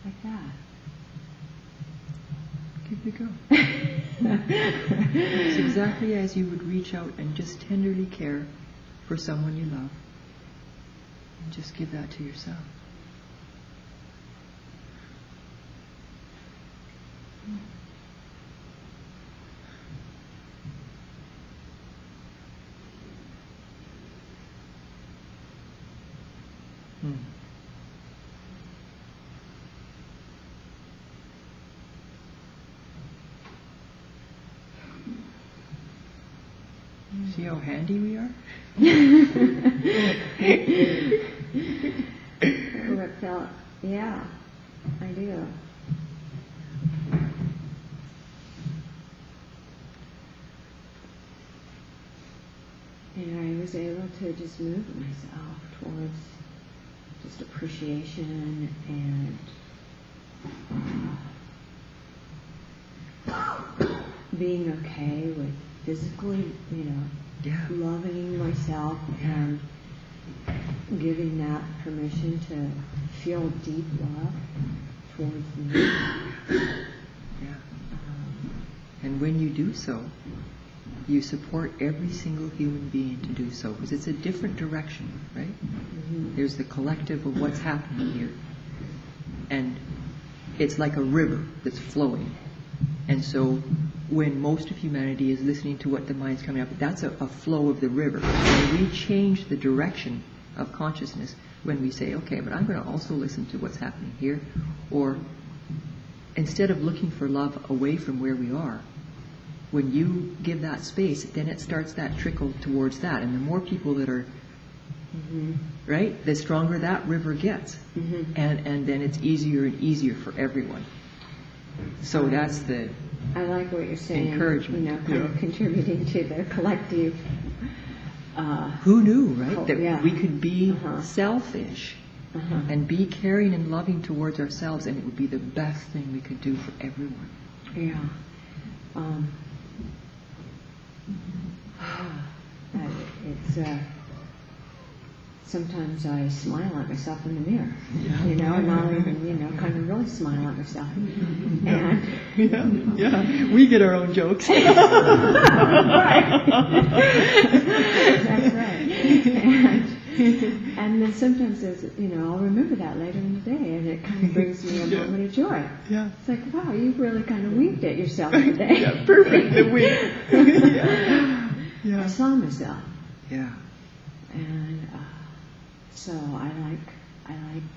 Like that. Give it a go. It's exactly as you would reach out and just tenderly care for someone you love. And just give that to yourself. See how handy we are? Oh, it felt, yeah, I do. And I was able to just move myself towards just appreciation and being okay with physically, loving myself and giving that permission to feel deep love towards me. Yeah. And when you do so, you support every single human being to do so, because it's a different direction, right? Mm-hmm. There's the collective of what's happening here. And it's like a river that's flowing. And so when most of humanity is listening to what the mind's coming up, that's a flow of the river. When we change the direction of consciousness, when we say, okay, but I'm going to also listen to what's happening here, or instead of looking for love away from where we are, when you give that space, then it starts that trickle towards that. And the more people that are, right, the stronger that river gets. Mm-hmm. And then it's easier and easier for everyone. So that's the I like what you're saying. encouragement. Kind of contributing to the collective. Who knew, right, that yeah. we could be Uh-huh. selfish and be caring and loving towards ourselves, and it would be the best thing we could do for everyone. Yeah. It's sometimes I smile at myself in the mirror, and I'll even, kind of really smile at myself. And Yeah, we get our own jokes. right. That's right. And then sometimes there's, I'll remember that later in the day, and it kind of brings me a moment of joy. Yeah. It's like, wow, you really kind of winked at yourself today. Yeah, perfect. The wink. I saw myself. Yeah. And so I like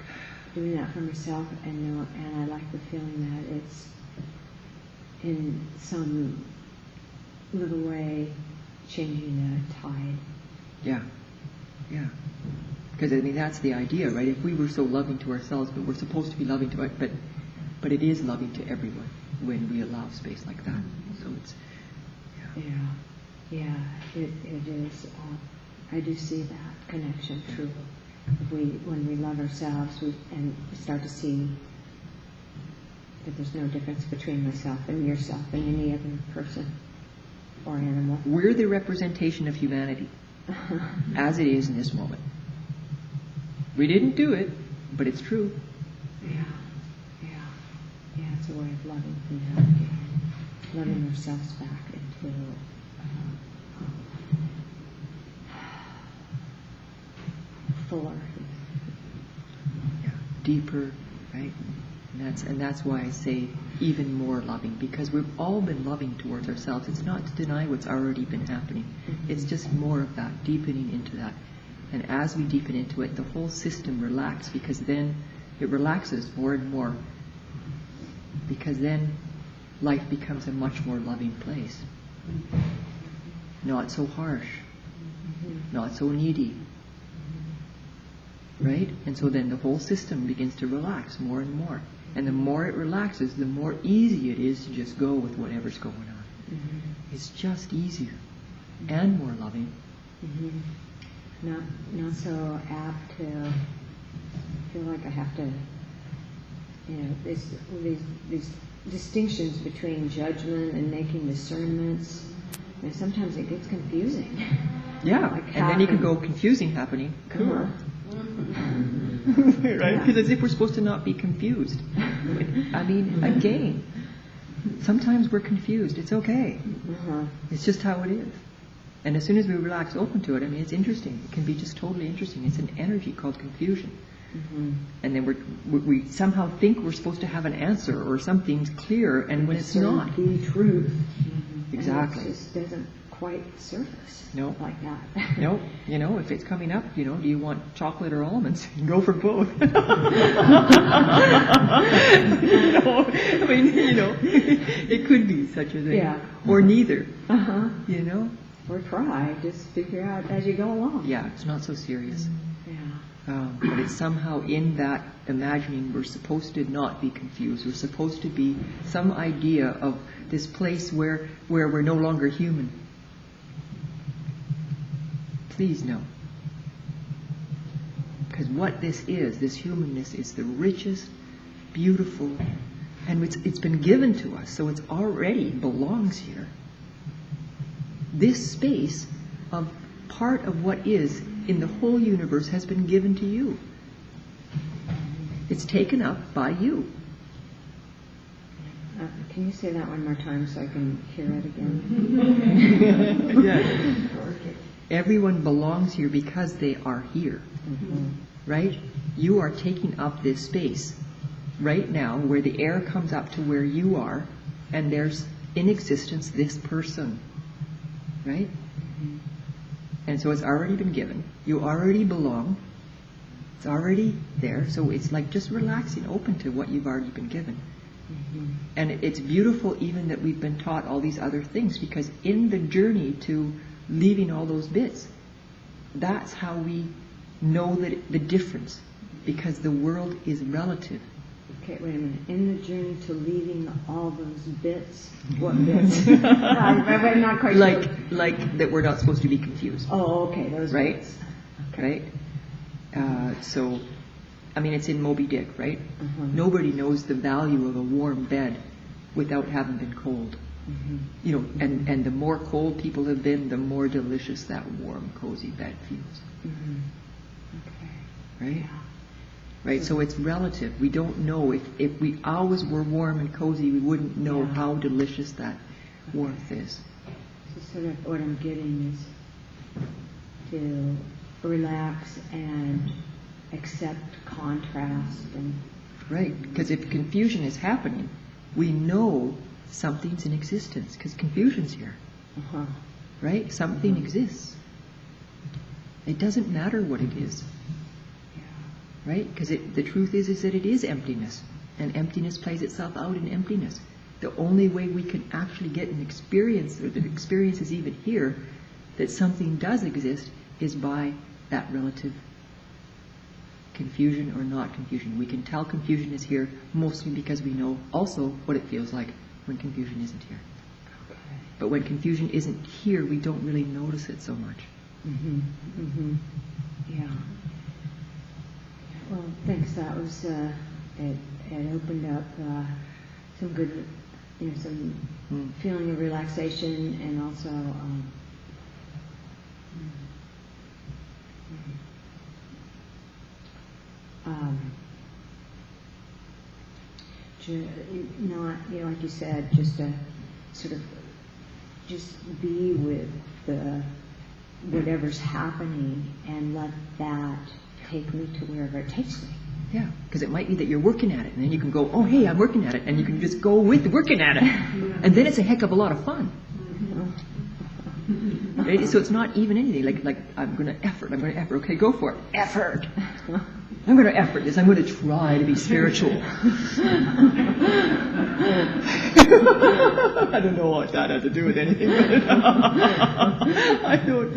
doing that for myself, and I like the feeling that it's in some little way changing the tide. Yeah. Yeah. Because that's the idea, right? If we were so loving to ourselves, but we're supposed to be loving to but it is loving to everyone when we allow space like that. So it's Yeah, it is. I do see that connection true. When we love ourselves, and start to see that there's no difference between myself and yourself and any other person or animal. We're the representation of humanity, as it is in this moment. We didn't do it, but it's true. Yeah. It's a way of loving humanity, loving ourselves back into fuller, deeper, right? And that's why I say even more loving, because we've all been loving towards ourselves. It's not to deny what's already been happening. It's just more of that, deepening into that. And as we deepen into it, the whole system relaxes, because then it relaxes more and more, because then life becomes a much more loving place. Not so harsh, not so needy. Right? And so then the whole system begins to relax more and more. And the more it relaxes, the more easy it is to just go with whatever's going on. It's just easier. and more loving. Not so apt to feel like I have to, these distinctions between judgment and making discernments. Sometimes it gets confusing. Yeah, Like and then you can go confusing happening. Cool. Right? Because as if we're supposed to not be confused. I mean, again, sometimes we're confused. It's okay. It's just how it is. And as soon as we relax open to it, I mean, it's interesting. It can be just totally interesting. It's an energy called confusion. And then we somehow think we're supposed to have an answer or something's clear, and when it's not. The truth. Exactly. And it just doesn't quite surface like that. Nope. If it's coming up, do you want chocolate or almonds? Go for both. I mean, it could be such a thing. Yeah. Or neither. Or try, just figure out as you go along. Yeah, it's not so serious. Yeah. But it's somehow in that imagining we're supposed to not be confused. We're supposed to be some idea of this place where we're no longer human. Please no. Because what this humanness is the richest, beautiful, and it's been given to us, so it already belongs here. This space of part of what is in the whole universe has been given to you. It's taken up by you. Can you say that one more time so I can hear it again? Yeah. Everyone belongs here because they are here. Right? You are taking up this space right now where the air comes up to where you are, and there's in existence this person. Right? And so it's already been given. You already belong. It's already there. So it's like just relaxing, open to what you've already been given. And it's beautiful even that we've been taught all these other things, because in the journey to leaving all those bits, that's how we know that the difference, because the world is relative. Okay, wait a minute. In the journey to leaving all those bits, what bits? I'm not quite sure. Like that we're not supposed to be confused. Oh, okay, those right? bits. Okay. Right? So, I mean, it's in Moby Dick, right? Nobody knows the value of a warm bed without having been cold. And the more cold people have been, the more delicious that warm, cozy bed feels. Okay. Right? Yeah. Right, so it's relative. We don't know. If we always were warm and cozy, we wouldn't know how delicious that warmth is. So sort of what I'm getting is to relax and accept contrast. Right, because if confusion is happening, we know something's in existence, because confusion's here. Right? Something exists. It doesn't matter what it is. Right? Because the truth is that it is emptiness. And emptiness plays itself out in emptiness. The only way we can actually get an experience, or the experience is even here, that something does exist, is by that relative confusion or not confusion. We can tell confusion is here mostly because we know also what it feels like when confusion isn't here. But when confusion isn't here, we don't really notice it so much. Yeah. Well, thanks. That was it opened up some good, some feeling of relaxation, and also not, like you said, just to sort of just be with the whatever's happening and let that take me to wherever it takes me. Yeah, because it might be that you're working at it, and then you can go, oh, hey, I'm working at it, and you can just go with working at it. And then it's a heck of a lot of fun. Right? So it's not even anything. Like I'm going to effort. Okay, go for it. Effort. I'm going to effort this. I'm going to try to be spiritual. I don't know what that has to do with anything, but I don't,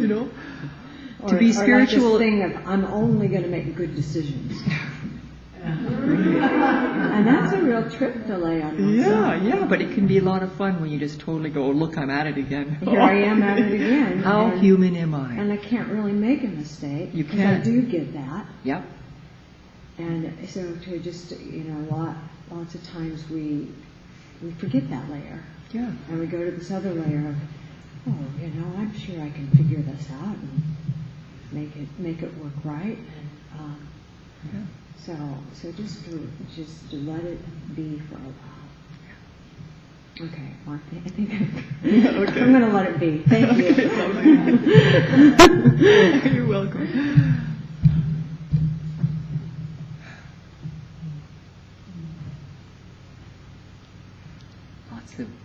to be spiritual. Or like this thing of, I'm only going to make good decisions. And that's a real trip to lay on my side. Yeah, but it can be a lot of fun when you just totally go, look, I'm at it again. Here I am at it again. How human am I? And I can't really make a mistake. You 'cause can't. I do get that. Yep. And so to just, lots of times we forget that layer. Yeah. And we go to this other layer of, I'm sure I can figure this out and make it work right. And so just to let it be for a while. Okay, well, I think I'm going to let it be. Thank you. You're welcome.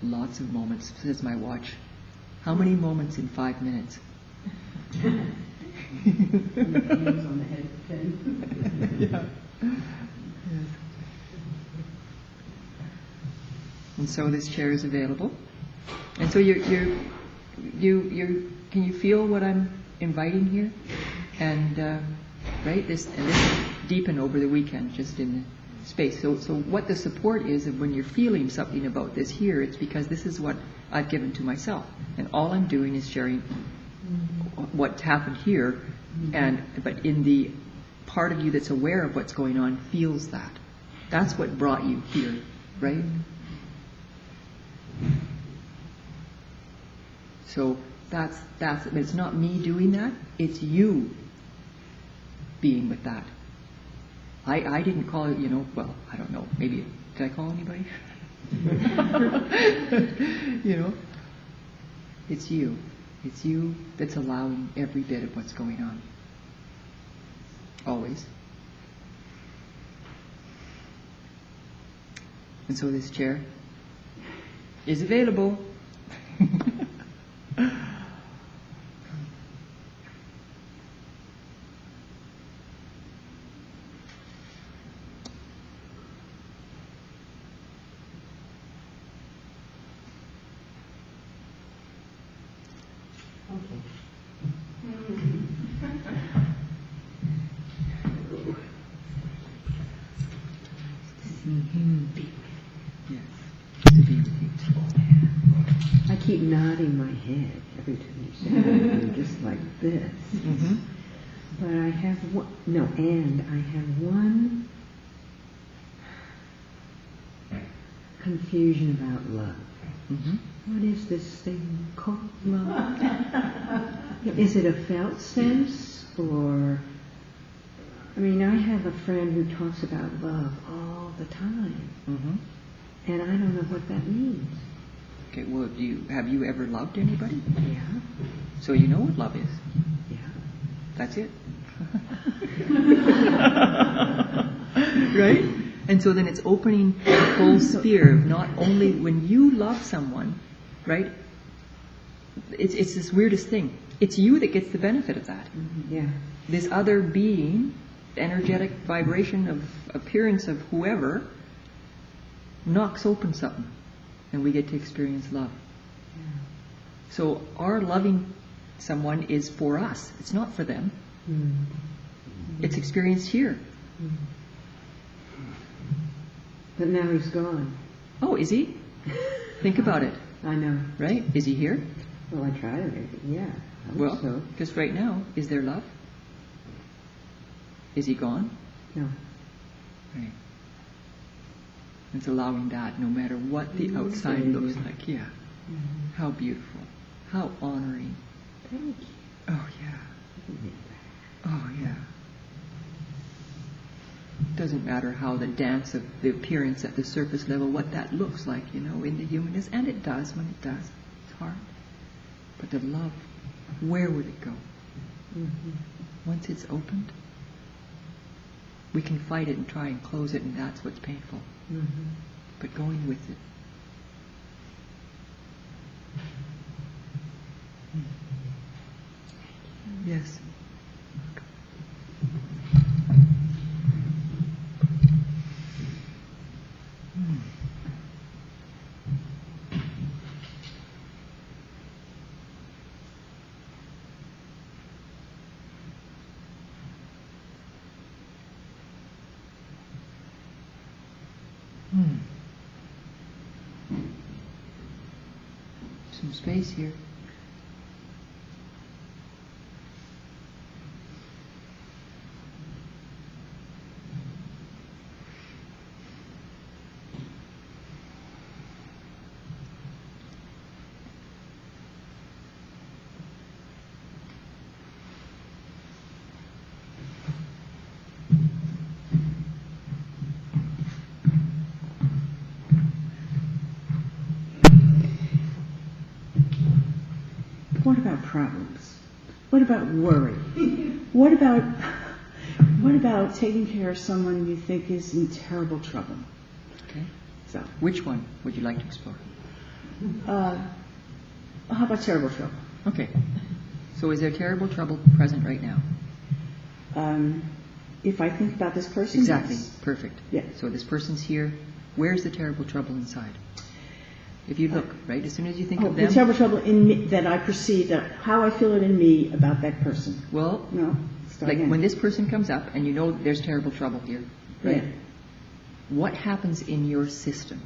Lots of moments, says my watch. How many moments in 5 minutes? On the head pin. Yeah. Yes. And so this chair is available. And so can you feel what I'm inviting here? And right, this deepen over the weekend, just in the space. So what the support is of when you're feeling something about this here, it's because this is what I've given to myself, and all I'm doing is sharing what's happened here, but in the part of you that's aware of what's going on feels that. That's what brought you here, right? So that's it's not me doing that, it's you being with that. I didn't call it, well, I don't know, maybe, did I call anybody? It's you. It's you that's allowing every bit of what's going on. Always. And so this chair is available. I keep nodding my head every time you say it, just like this. Mm-hmm. But I have one confusion about love. Mm-hmm. What is this thing called love? Is it a felt sense, or... I have a friend who talks about love all the time, Mm-hmm. and I don't know what that means. Okay, well, have you ever loved anybody? Yeah, So you know what love is. yeah. That's it. Right? And so then it's opening the whole sphere of not only when you love someone, right? It's this weirdest thing. It's you that gets the benefit of that. Mm-hmm. Yeah. This other being, energetic vibration of appearance of whoever, knocks open something, and we get to experience love. Yeah. So our loving someone is for us. It's not for them. Mm-hmm. It's experienced here. Mm-hmm. But now he's gone. Oh, is he? Think about it. I know. Right? Is he here? Well, I try to make it. Yeah. I hope Well, so. because right now, is there love? Is he gone? No. Right. It's allowing that, no matter what the outside looks like. Yeah. Mm-hmm. How beautiful. How honoring. Thank you. Oh, yeah. Oh, yeah. Doesn't matter how the dance of the appearance at the surface level, what that looks like, in the humanness. And it does when it does. It's hard. But the love, where would it go? Mm-hmm. Once it's opened, we can fight it and try and close it, and that's what's painful. Mm-hmm. But going with it. Yes. Some space here. What about problems? What about worry? What about taking care of someone you think is in terrible trouble? Okay. So, Which one would you like to explore? how about terrible trouble? Okay. So is there terrible trouble present right now? If I think about this person, Exactly. yes. Perfect. Yeah. So this person's here. Where's the terrible trouble inside? If you look, right, as soon as you think of them. The terrible trouble in me that I perceive, that how I feel it in me about that person. Well, No, start like again. when this person comes up and you know there's terrible trouble here, right? Yeah. What happens in your system?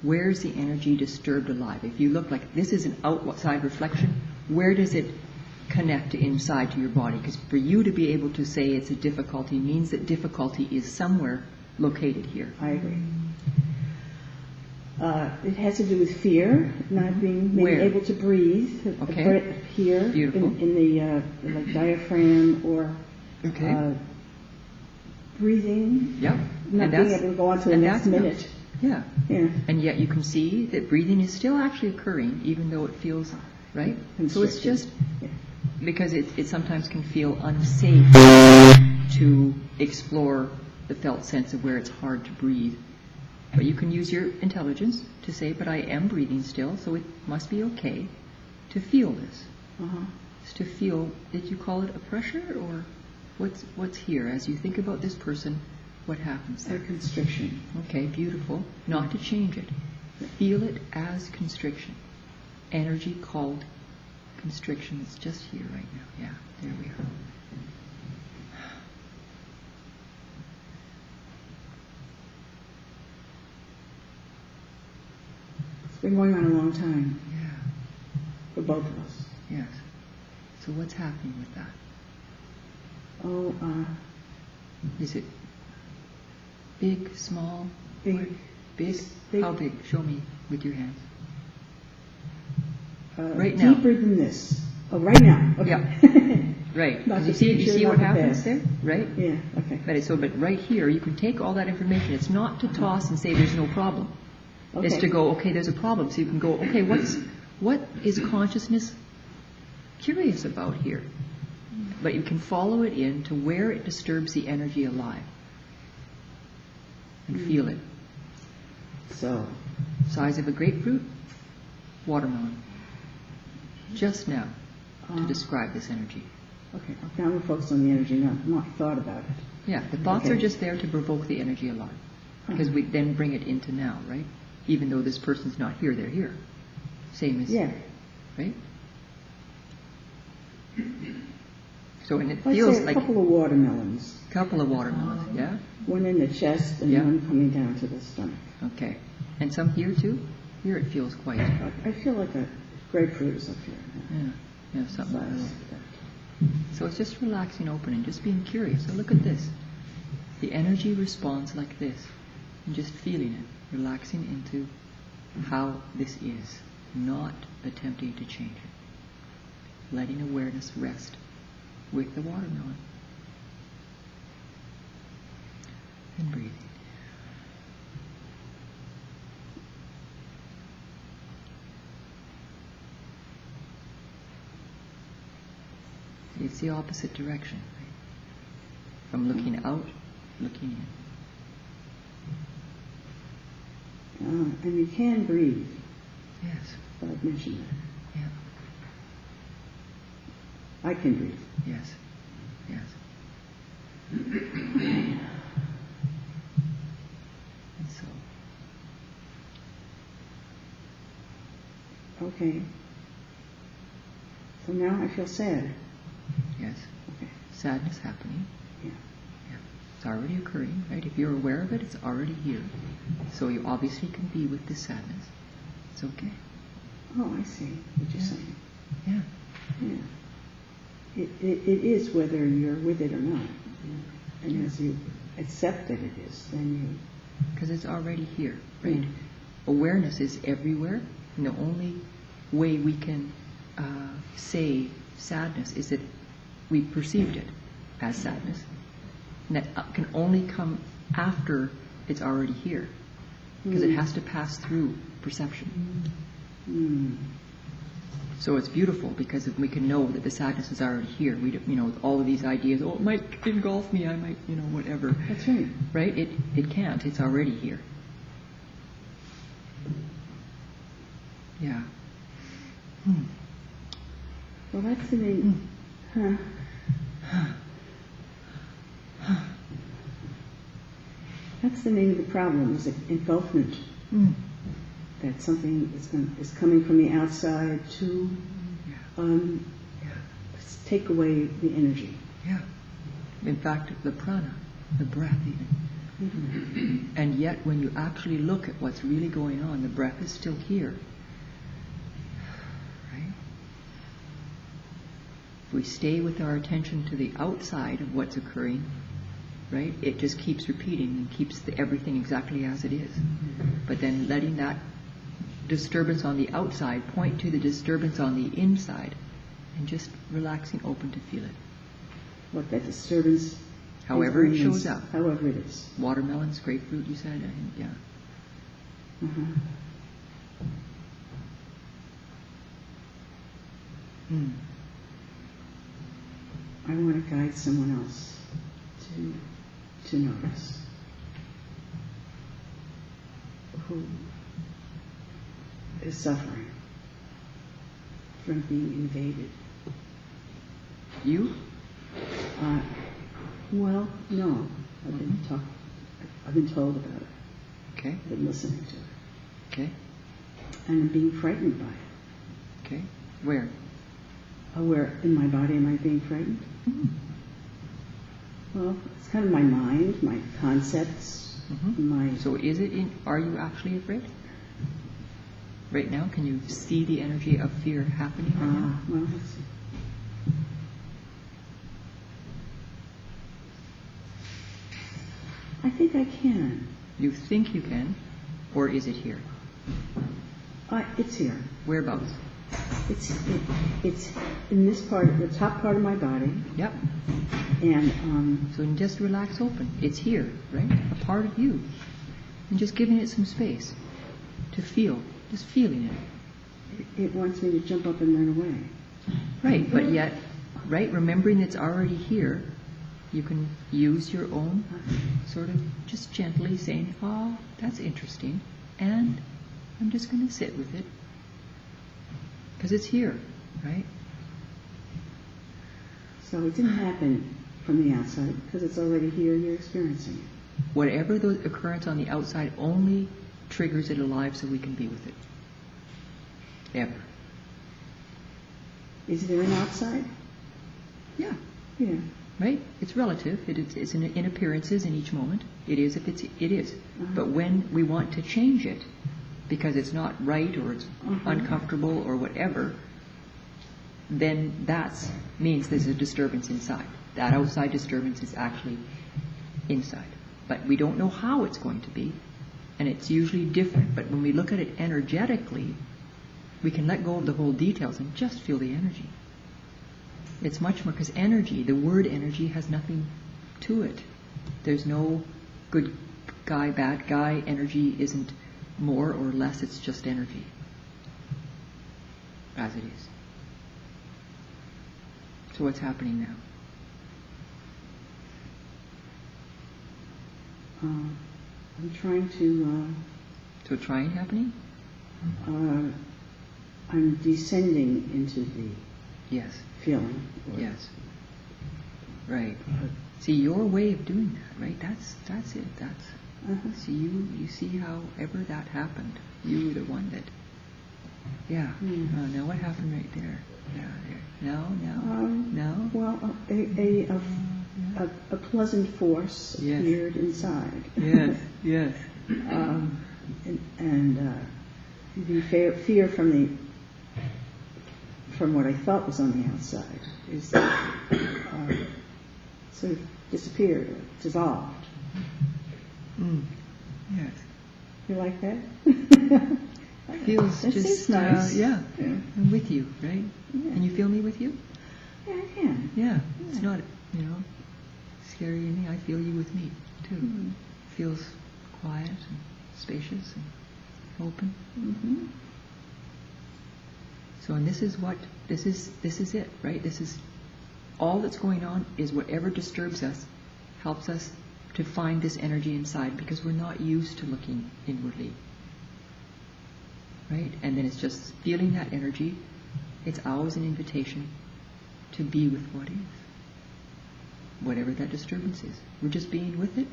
Where's the energy disturbed alive? If you look like this is an outside reflection, where does it connect inside to your body? Because for you to be able to say it's a difficulty means that difficulty is somewhere located here. I agree. It has to do with fear, not being maybe Where? able to breathe. Okay. Here, Beautiful. in the like diaphragm or Okay. breathing. Yep. Not being able to go on to the and next that's- minute. Yeah. Yeah. And yet you can see that breathing is still actually occurring, even though it feels, right? So it's Constricted. just Yeah. because it sometimes can feel unsafe to explore the felt sense of where it's hard to breathe. But you can use your intelligence to say, but I am breathing still, so it must be okay to feel this. Uh-huh. It's to feel, did you call it a pressure, or what's here? As you think about this person, what happens A there? constriction. Okay, beautiful. Not to change it. Feel it as constriction. Energy called constriction. It's just here right now. Yeah, there we are. It's been going on a long time Yeah, for both of us. yes. So what's happening with that? Oh, Is it big, small? big. Big? Big. How big? Show me with your hands. Right Deeper now. than this. Oh, right now. Okay. Yeah. Right. Not You the see future, what not the happens past. there? Right? Yeah. Okay. But right here, you can take all that information. It's not to toss and say there's no problem. Okay. It's to go, okay, there's a problem. So you can go, okay, what is consciousness curious about here? But you can follow it in to where it disturbs the energy alive. And feel it. So, Size of a grapefruit, watermelon. Just now, to describe this energy. okay. Now we're focused on the energy, not thought about it. Yeah, the thoughts Okay. are just there to provoke the energy alive. Because we then bring it into now, right? Even though this person's not here, they're here. Same as, Yeah. right? So, and it Let's feels say a like couple of watermelons. a couple of watermelons, yeah? One in the chest and Yeah. one coming down to the stomach. Okay. And some here too? Here it feels quite, I feel like a grapefruit is up here. yeah, something like Size. that. So it's just relaxing, opening, just being curious. So look at this. The energy responds like this. And just feeling it, relaxing into how this is, not attempting to change it. Letting awareness rest with the watermelon. And breathing. It's the opposite direction, right? From looking out, looking in. And you can breathe, Yes, but I've mentioned that. yeah, I can breathe. yes, yes. And so, Okay. So now I feel sad. yes, Okay. sadness happening. Yeah. Yeah. It's already occurring, right? If you're aware of it, it's already here. So you obviously can be with this sadness. It's okay. Oh, I see what you're saying. Yeah. Yeah. It is whether you're with it or not. And as you accept that it is, then Because it's already here, right? Yeah. Awareness is everywhere. And the only way we can say sadness is that we perceived it as sadness. And that can only come after it's already here. Because it has to pass through perception. So it's beautiful because we can know that the sadness is already here. We don't, all of these ideas, it might engulf me, I might, whatever. That's right. Right? It can't. It's already here. Yeah. Well, that's the name. That's the name of the problem, is engulfment. That something is coming from the outside to take away the energy. Yeah. In fact, the prana, the breath even. And yet when you actually look at what's really going on, the breath is still here. Right? If we stay with our attention to the outside of what's occurring, right, it just keeps repeating and keeps everything exactly as it is. But then letting that disturbance on the outside point to the disturbance on the inside and just relaxing open to feel it. What that disturbance However it shows up. However it is. Watermelons, grapefruit, you said? Yeah. I want to guide someone else to notice who is suffering from being invaded. You? Well, no. I've been told about it. Okay. I've been listening to it. Okay. And I'm being frightened by it. Okay. Where? Where in my body am I being frightened? Well, it's kind of my mind, my concepts, my... So is it are you actually afraid? Right now, can you see the energy of fear happening right now? Well, let's see. I think I can. You think you can, or is it here? It's here. Whereabouts? It's in this part, the top part of my body. Yep. And So just relax open. It's here, right? A part of you. And just giving it some space to feel. Just feeling it. it wants me to jump up and run away. Right, but yet, right, remembering it's already here, you can use your own sort of just gently saying, oh, that's interesting, and I'm just going to sit with it. Because it's here, right? So it didn't happen from the outside because it's already here, you're experiencing it. Whatever the occurrence on the outside only triggers it alive so we can be with it. Ever. Is there an outside? Yeah. Yeah. Right? It's relative. It's in appearances in each moment. It is if it is. But when we want to change it, because it's not right or it's uncomfortable or whatever, then that means there's a disturbance inside. That outside disturbance is actually inside. But we don't know how it's going to be, and it's usually different. But when we look at it energetically, we can let go of the whole details and just feel the energy. It's much more, because energy, the word energy has nothing to it. There's no good guy, bad guy. Energy isn't more or less, it's just energy. As it is. So what's happening now? I'm trying to... So trying happening? I'm descending into the Yes. feeling. Yes. Right. See, your way of doing that, right? That's it. That's see, you see however that happened. You were the one that. Yeah. Now what happened right there? Yeah. There. No. Well, a pleasant force appeared inside. Yes. Yes. and the fear from what I thought was on the outside is sort of disappeared, or dissolved. Yes. You like that? Feels That just seems nice. yeah. Yeah. I'm with you, right? Yeah. And you feel me with you? Yeah, I can. Yeah. It's not, scary to me. I feel you with me too. Mm. Feels quiet and spacious and open. Mm-hmm. So, and this is it, right? This is all that's going on. Is whatever disturbs us helps us to find this energy inside, because we're not used to looking inwardly, right? And then it's just feeling that energy. It's always an invitation to be with what is, whatever that disturbance is. We're just being with it,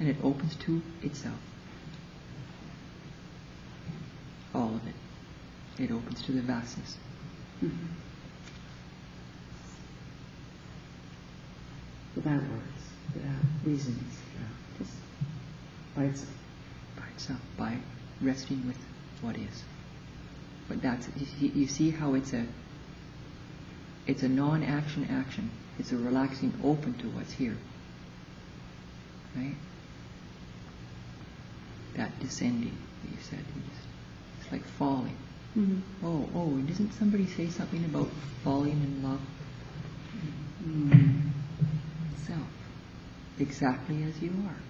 and it opens to itself. All of it. It opens to the vastness. Mm-hmm. Without words, without reasons, just by itself. By itself, by resting with what is. But that's, you see how it's a non-action action. It's a relaxing open to what's here. Right? That descending that you said, it's like falling. Mm-hmm. Oh, and doesn't somebody say something about falling in love? Self. Exactly as you are.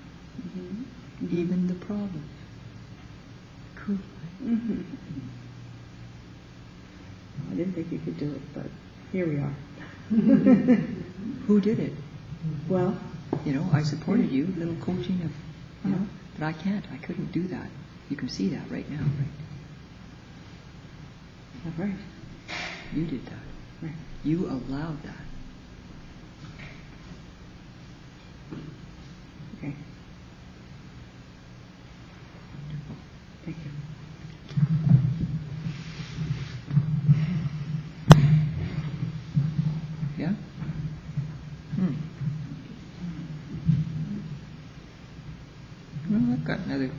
Mm-hmm. Even the problem. Cool. Mm-hmm. I didn't think you could do it, but here we are. Who did it? Well, I supported you, little coaching of, Uh-huh. but I can't. I couldn't do that. You can see that right now, right? right. You did that. Right. You allowed that. Okay. Wonderful. Thank you. Yeah? Well, I've got another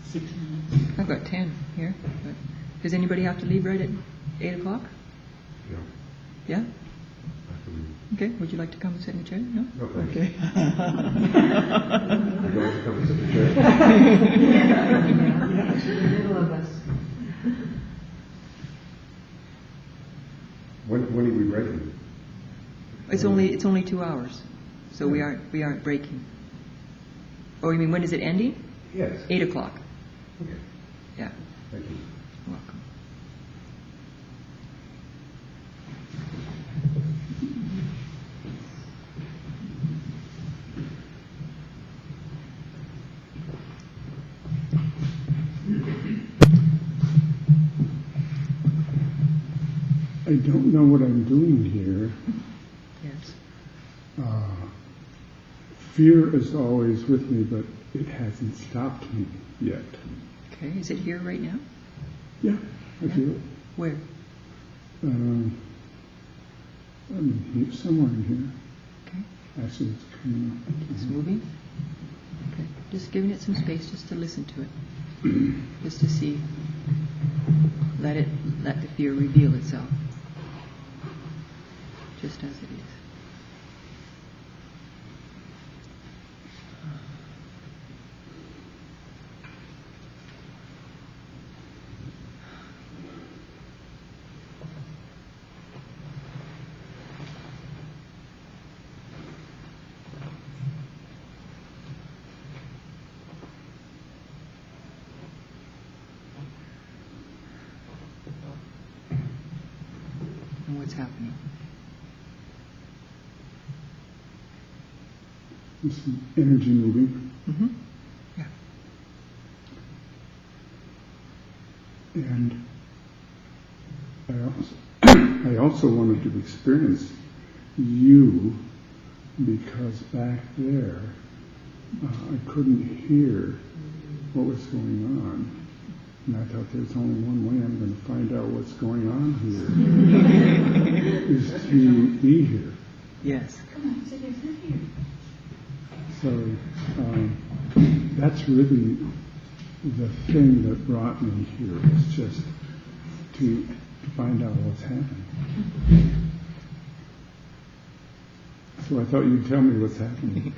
6 minutes. I've got 10 here. But does anybody have to leave right at 8 o'clock? Yeah. Yeah? Absolutely. Okay. Would you like to come and sit in the chair? No? No, thanks. Okay. You're going to come and sit in the chair? It's in the middle of us. When are we ready? It's only 2 hours, so we aren't breaking. Oh, you mean when is it ending? Yes. 8 o'clock. Okay. Yeah. Thank you. You're welcome. I don't know what I'm doing here. Yes. Fear is always with me, but it hasn't stopped me yet. Okay. Is it here right now? Yeah, I feel it. Where? I'm here, somewhere in here. Okay. Actually, it's coming up. It's moving. Okay. Just giving it some space, just to listen to it, just to see. Let the fear reveal itself, just as it is. And what's happening? There's some energy moving. Mm-hmm. Yeah. And I also wanted to experience you, because back there I couldn't hear what was going on. And I thought there's only one way I'm going to find out what's going on here, is to be here. Yes. So that's really the thing that brought me here was just to find out what's happening. So I thought you'd tell me what's happening.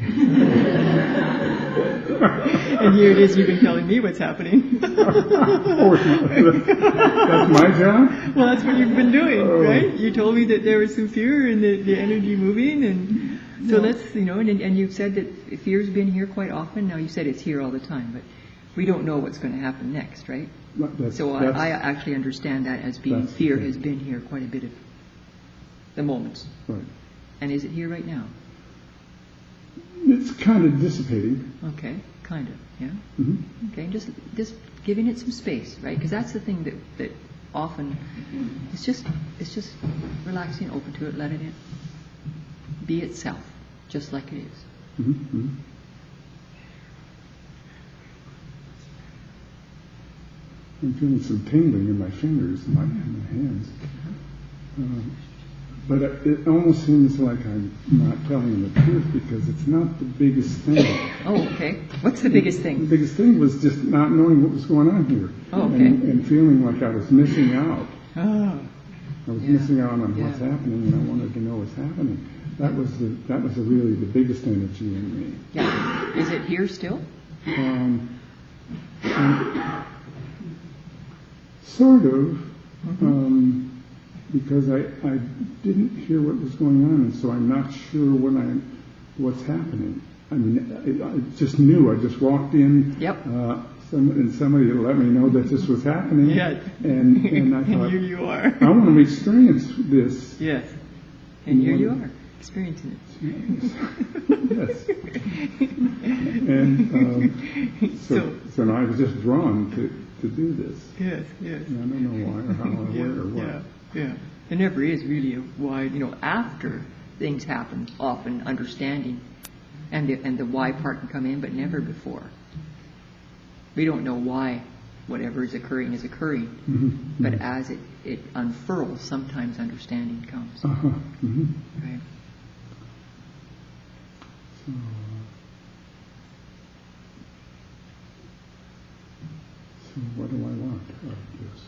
And here it is, you've been telling me what's happening. Oh, that's my job? Well, that's what you've been doing, right? You told me that there was some fear and the energy moving, and so that's, and you've said that fear's been here quite often. Now you said it's here all the time, but we don't know what's going to happen next, right? So I actually understand that as being fear has been here quite a bit of the moments. Right. And is it here right now? It's kind of dissipating. Okay, kind of, yeah. Mm-hmm. Okay, just giving it some space, right? Because that's the thing that often it's just relaxing, open to it, letting it be itself, just like it is. Mm-hmm. I'm feeling some tingling in my fingers, in my hands. But it almost seems like I'm not telling the truth because it's not the biggest thing. Oh, okay. What's the biggest thing? The biggest thing was just not knowing what was going on here. Oh, okay. And feeling like I was missing out. Oh. I was missing out on what's happening, and I wanted to know what's happening. That was really the biggest energy in me. Yeah. Is it here still? Sort of. Because I didn't hear what was going on, and so I'm not sure what's happening. I mean, I just knew. I just walked in. Yep. And somebody let me know that this was happening. Yeah. And I thought, here you are. I want to experience this. Yes. And here you are, experiencing it. Yes. And so now I was just drawn to do this. Yes, yes. And I don't know why or how or where or what. Yeah. There never is really a wide, after things happen, often understanding and the why part can come in, but never before. We don't know why whatever is occurring, Mm-hmm. but as it unfurls, sometimes understanding comes. Uh-huh. Mm-hmm. Right? So what do I want out of this?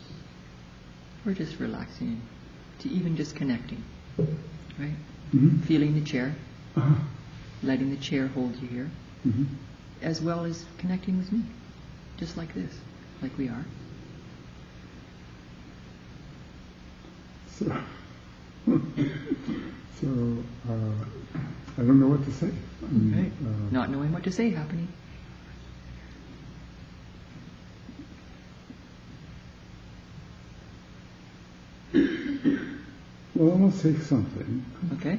We're just relaxing, to even just connecting, right? Mm-hmm. Feeling the chair, Uh-huh. letting the chair hold you here, Mm-hmm. as well as connecting with me, just like this, like we are. So I don't know what to say. Right. Not knowing what to say happening. Well, I want to say something. Okay.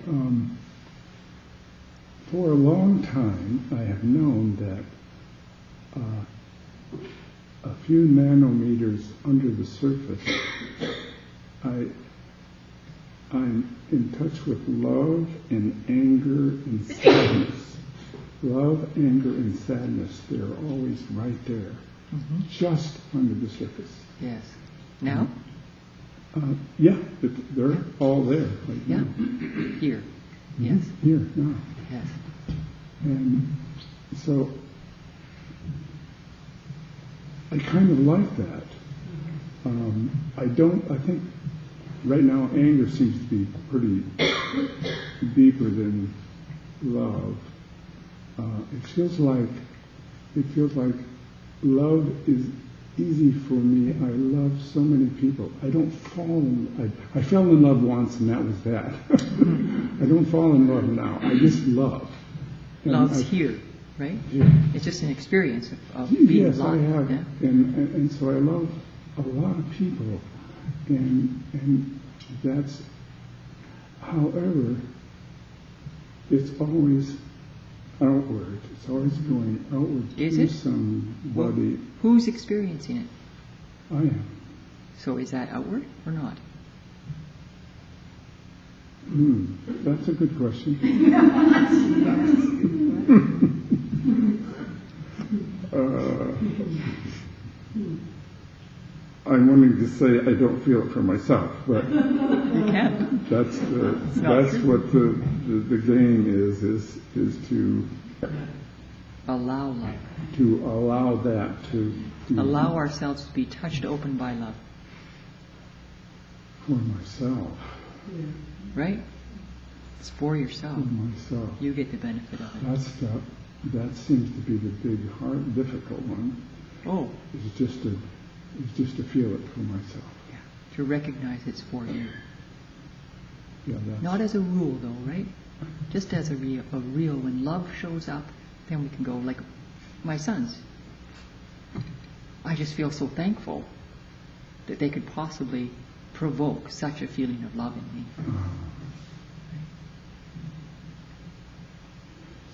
For a long time, I have known that a few nanometers under the surface, I'm in touch with love and anger and sadness. Love, anger, and sadness, they're always right there, just under the surface. Yes. Now? Yeah, they're all there right Yeah. now. Here. Mhm. Yes. Here, now. Yes. And so I kind of like that. I think right now anger seems to be pretty deeper than love. It feels like love is easy for me. I love so many people. I don't I fell in love once and that was that. I don't fall in love now. I just love. And Love's here, right? Yeah. It's just an experience of being Yes, loved. I have. Yeah? And so I love a lot of people. And that's, however, it's always outward. It's always going outward Is to it? somebody. Who's experiencing it? I am. So is that outward or not? That's a good question. I'm wanting to say I don't feel it for myself, but You can't. that's not what the game is to Allow love. To allow that to be Allow ourselves to be touched open by love. for myself. Right? It's for yourself. For myself. You get the benefit of it. That seems to be the big, hard, difficult one. Oh, Is just to feel it for myself. yeah. To recognize it's for you. Yeah, that's, Not as a rule, though, right? Just as a real. When love shows up, then we can go like my sons. I just feel so thankful that they could possibly provoke such a feeling of love in me.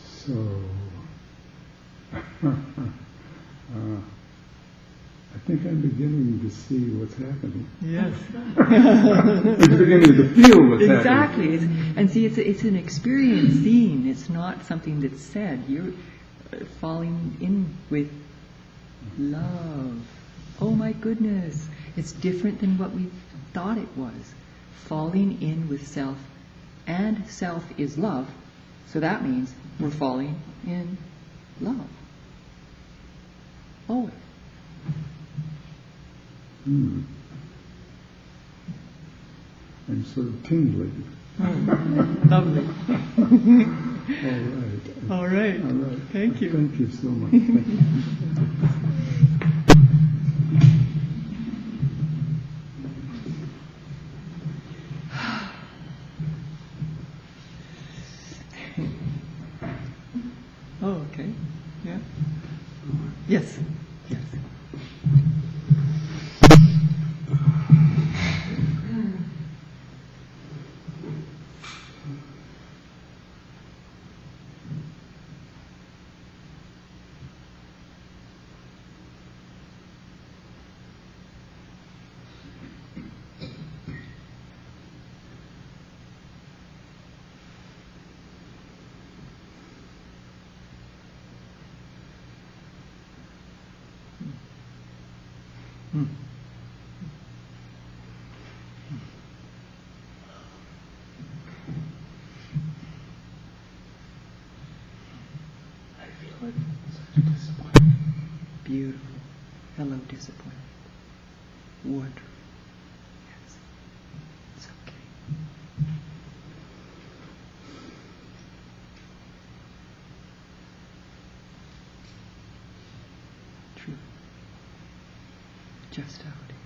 So, I think I'm beginning to see what's happening. Yes. I'm beginning to feel what's Exactly. happening. And see, it's an experience seen. It's not something that's said. You're falling in with love. Oh my goodness. It's different than what we thought it was. Falling in with self. And self is love. So that means we're falling in love. Always. I'm sort of tingling. Lovely. All right. All right. All right. Thank you. Thank you so much. Thank you. Oh, okay. Yeah. Yes. Yes. Beautiful. Hello, disappointment. Wonderful. Yes. It's okay. True. Just how it is.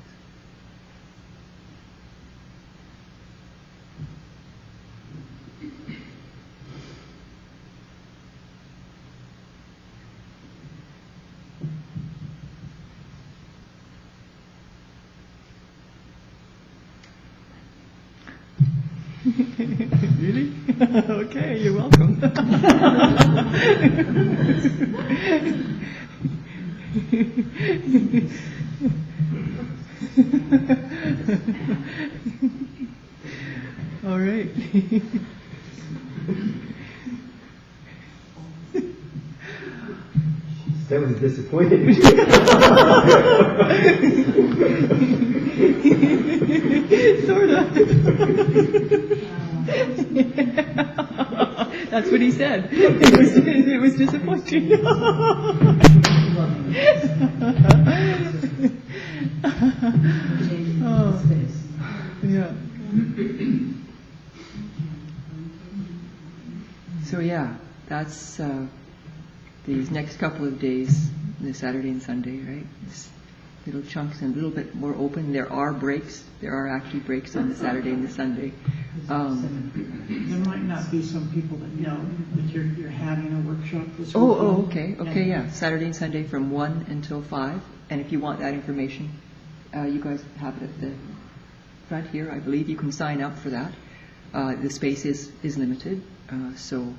Really? Okay, you're welcome. All right. That was disappointing. Sort of. That's what he said. It was disappointing. Oh, yeah. So yeah, that's these next couple of days, the Saturday and Sunday, right? It's little chunks and a little bit more open. There are breaks. There are actually breaks on the Saturday and the Sunday. There might not be some people that know that you're having a workshop this week. Okay. Okay, yeah. Saturday and Sunday from 1 until 5. And if you want that information, you guys have it at the front here. I believe you can sign up for that. The space is limited, so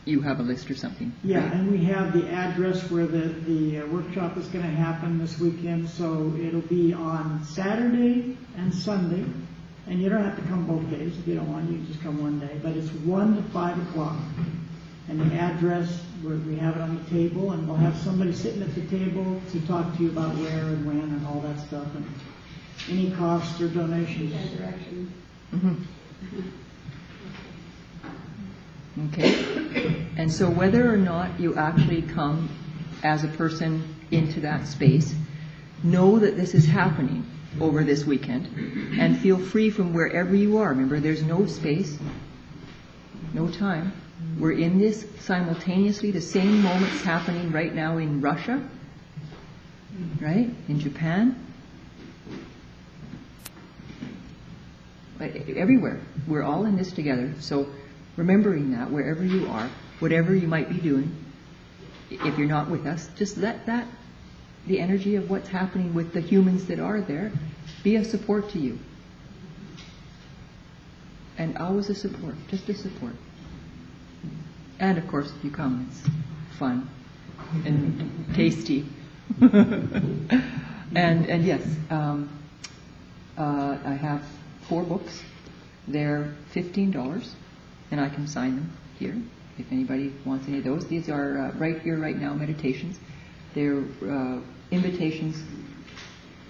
you have a list or something. Yeah, right? and we have the address where the workshop is going to happen this weekend, so it'll be on Saturday and Sunday, and you don't have to come both days if you don't want. You can just come one day, but it's 1 to 5 o'clock. And the address, we have it on the table, and we'll have somebody sitting at the table to talk to you about where and when and all that stuff, and any costs or donations. Mm-hmm. Okay? And so whether or not you actually come as a person into that space, know that this is happening over this weekend and feel free from wherever you are. Remember, there's no space, no time. We're in this simultaneously. The same moment's happening right now in Russia, right? In Japan. Everywhere. We're all in this together. So remembering that wherever you are, whatever you might be doing, if you're not with us, just let that, the energy of what's happening with the humans that are there, be a support to you. And always a support, just a support. And of course, if you come, it's fun and tasty. and yes, I have 4 books. They're $15, and I can sign them here if anybody wants any of those. These are right here, right now meditations. They're invitations,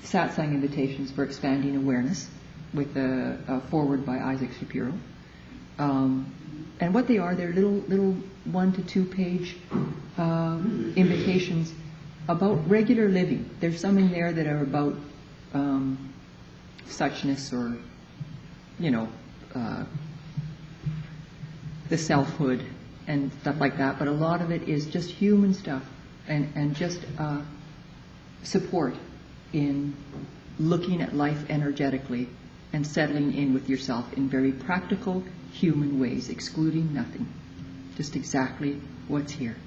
Satsang invitations for expanding awareness, with a foreword by Isaac Shapiro. And what they are, they're little 1 to 2 page invitations about regular living. There's some in there that are about suchness or, the selfhood and stuff like that. But a lot of it is just human stuff and just support in looking at life energetically and settling in with yourself in very practical, human ways, excluding nothing. Just exactly what's here.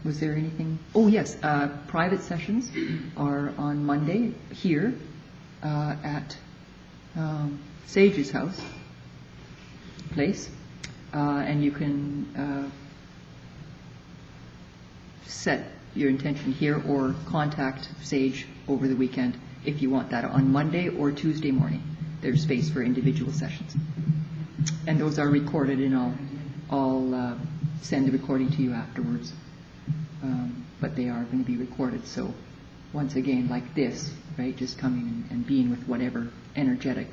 Was there anything? Oh yes, private sessions are on Monday here at Sage's house, place. And you can set your intention here or contact Sage over the weekend if you want that on Monday or Tuesday morning. There's space for individual sessions. And those are recorded, and I'll send the recording to you afterwards. But they are going to be recorded, so once again, like this, right, just coming and being with whatever energetic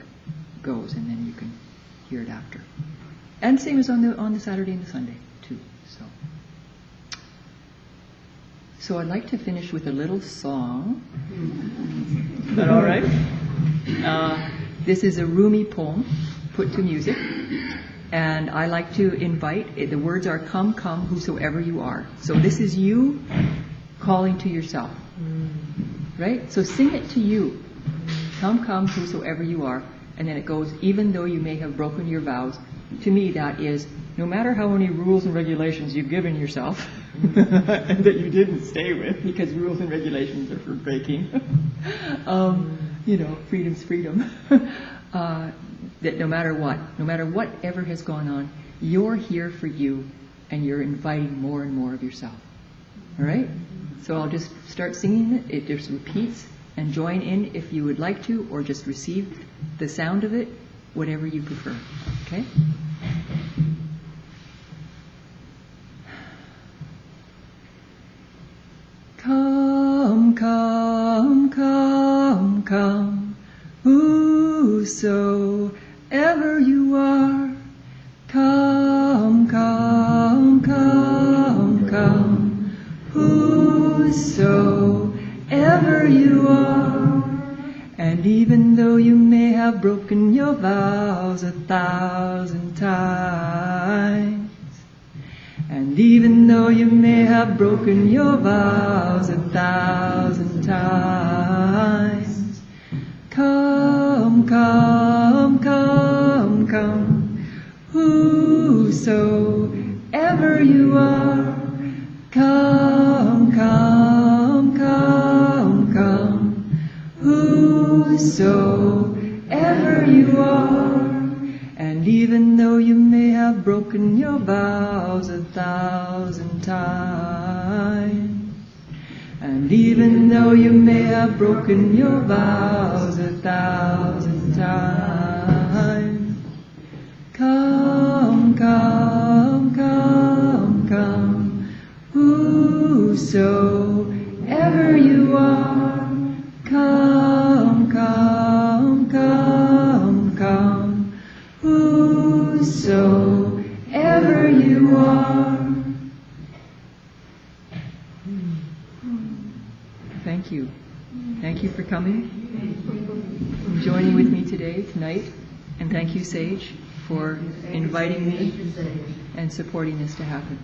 goes, and then you can hear it after. And same as on the Saturday and the Sunday too. So I'd like to finish with a little song. Is that all right? This is a Rumi poem put to music, and I like to invite. The words are "Come, come, whosoever you are." So this is you calling to yourself, right? So sing it to you. Come, come, whosoever you are, and then it goes. Even though you may have broken your vows. To me, that is, no matter how many rules and regulations you've given yourself and that you didn't stay with, because rules and regulations are for breaking, freedom's freedom, that no matter whatever has gone on, you're here for you, and you're inviting more and more of yourself. All right? So I'll just start singing it. It just repeats, and join in if you would like to, or just receive the sound of it, whatever you prefer. Okay? Come, come, come, come, whosoever you are. Come, come, come, come, whosoever you are. And even though you may have broken your vows 1,000 times, and even though you may have broken your vows 1,000 times, come, come, come, come, whosoever you are. Come, come, come, come, whosoever you are. And even though you may have broken your vows 1,000 times, and even though you may have broken your vows 1,000 times, come, come, come, come, whosoever you are. Come, come, come, come. thank you for coming and joining with me tonight. And thank you, Sage, for inviting me and supporting this to happen.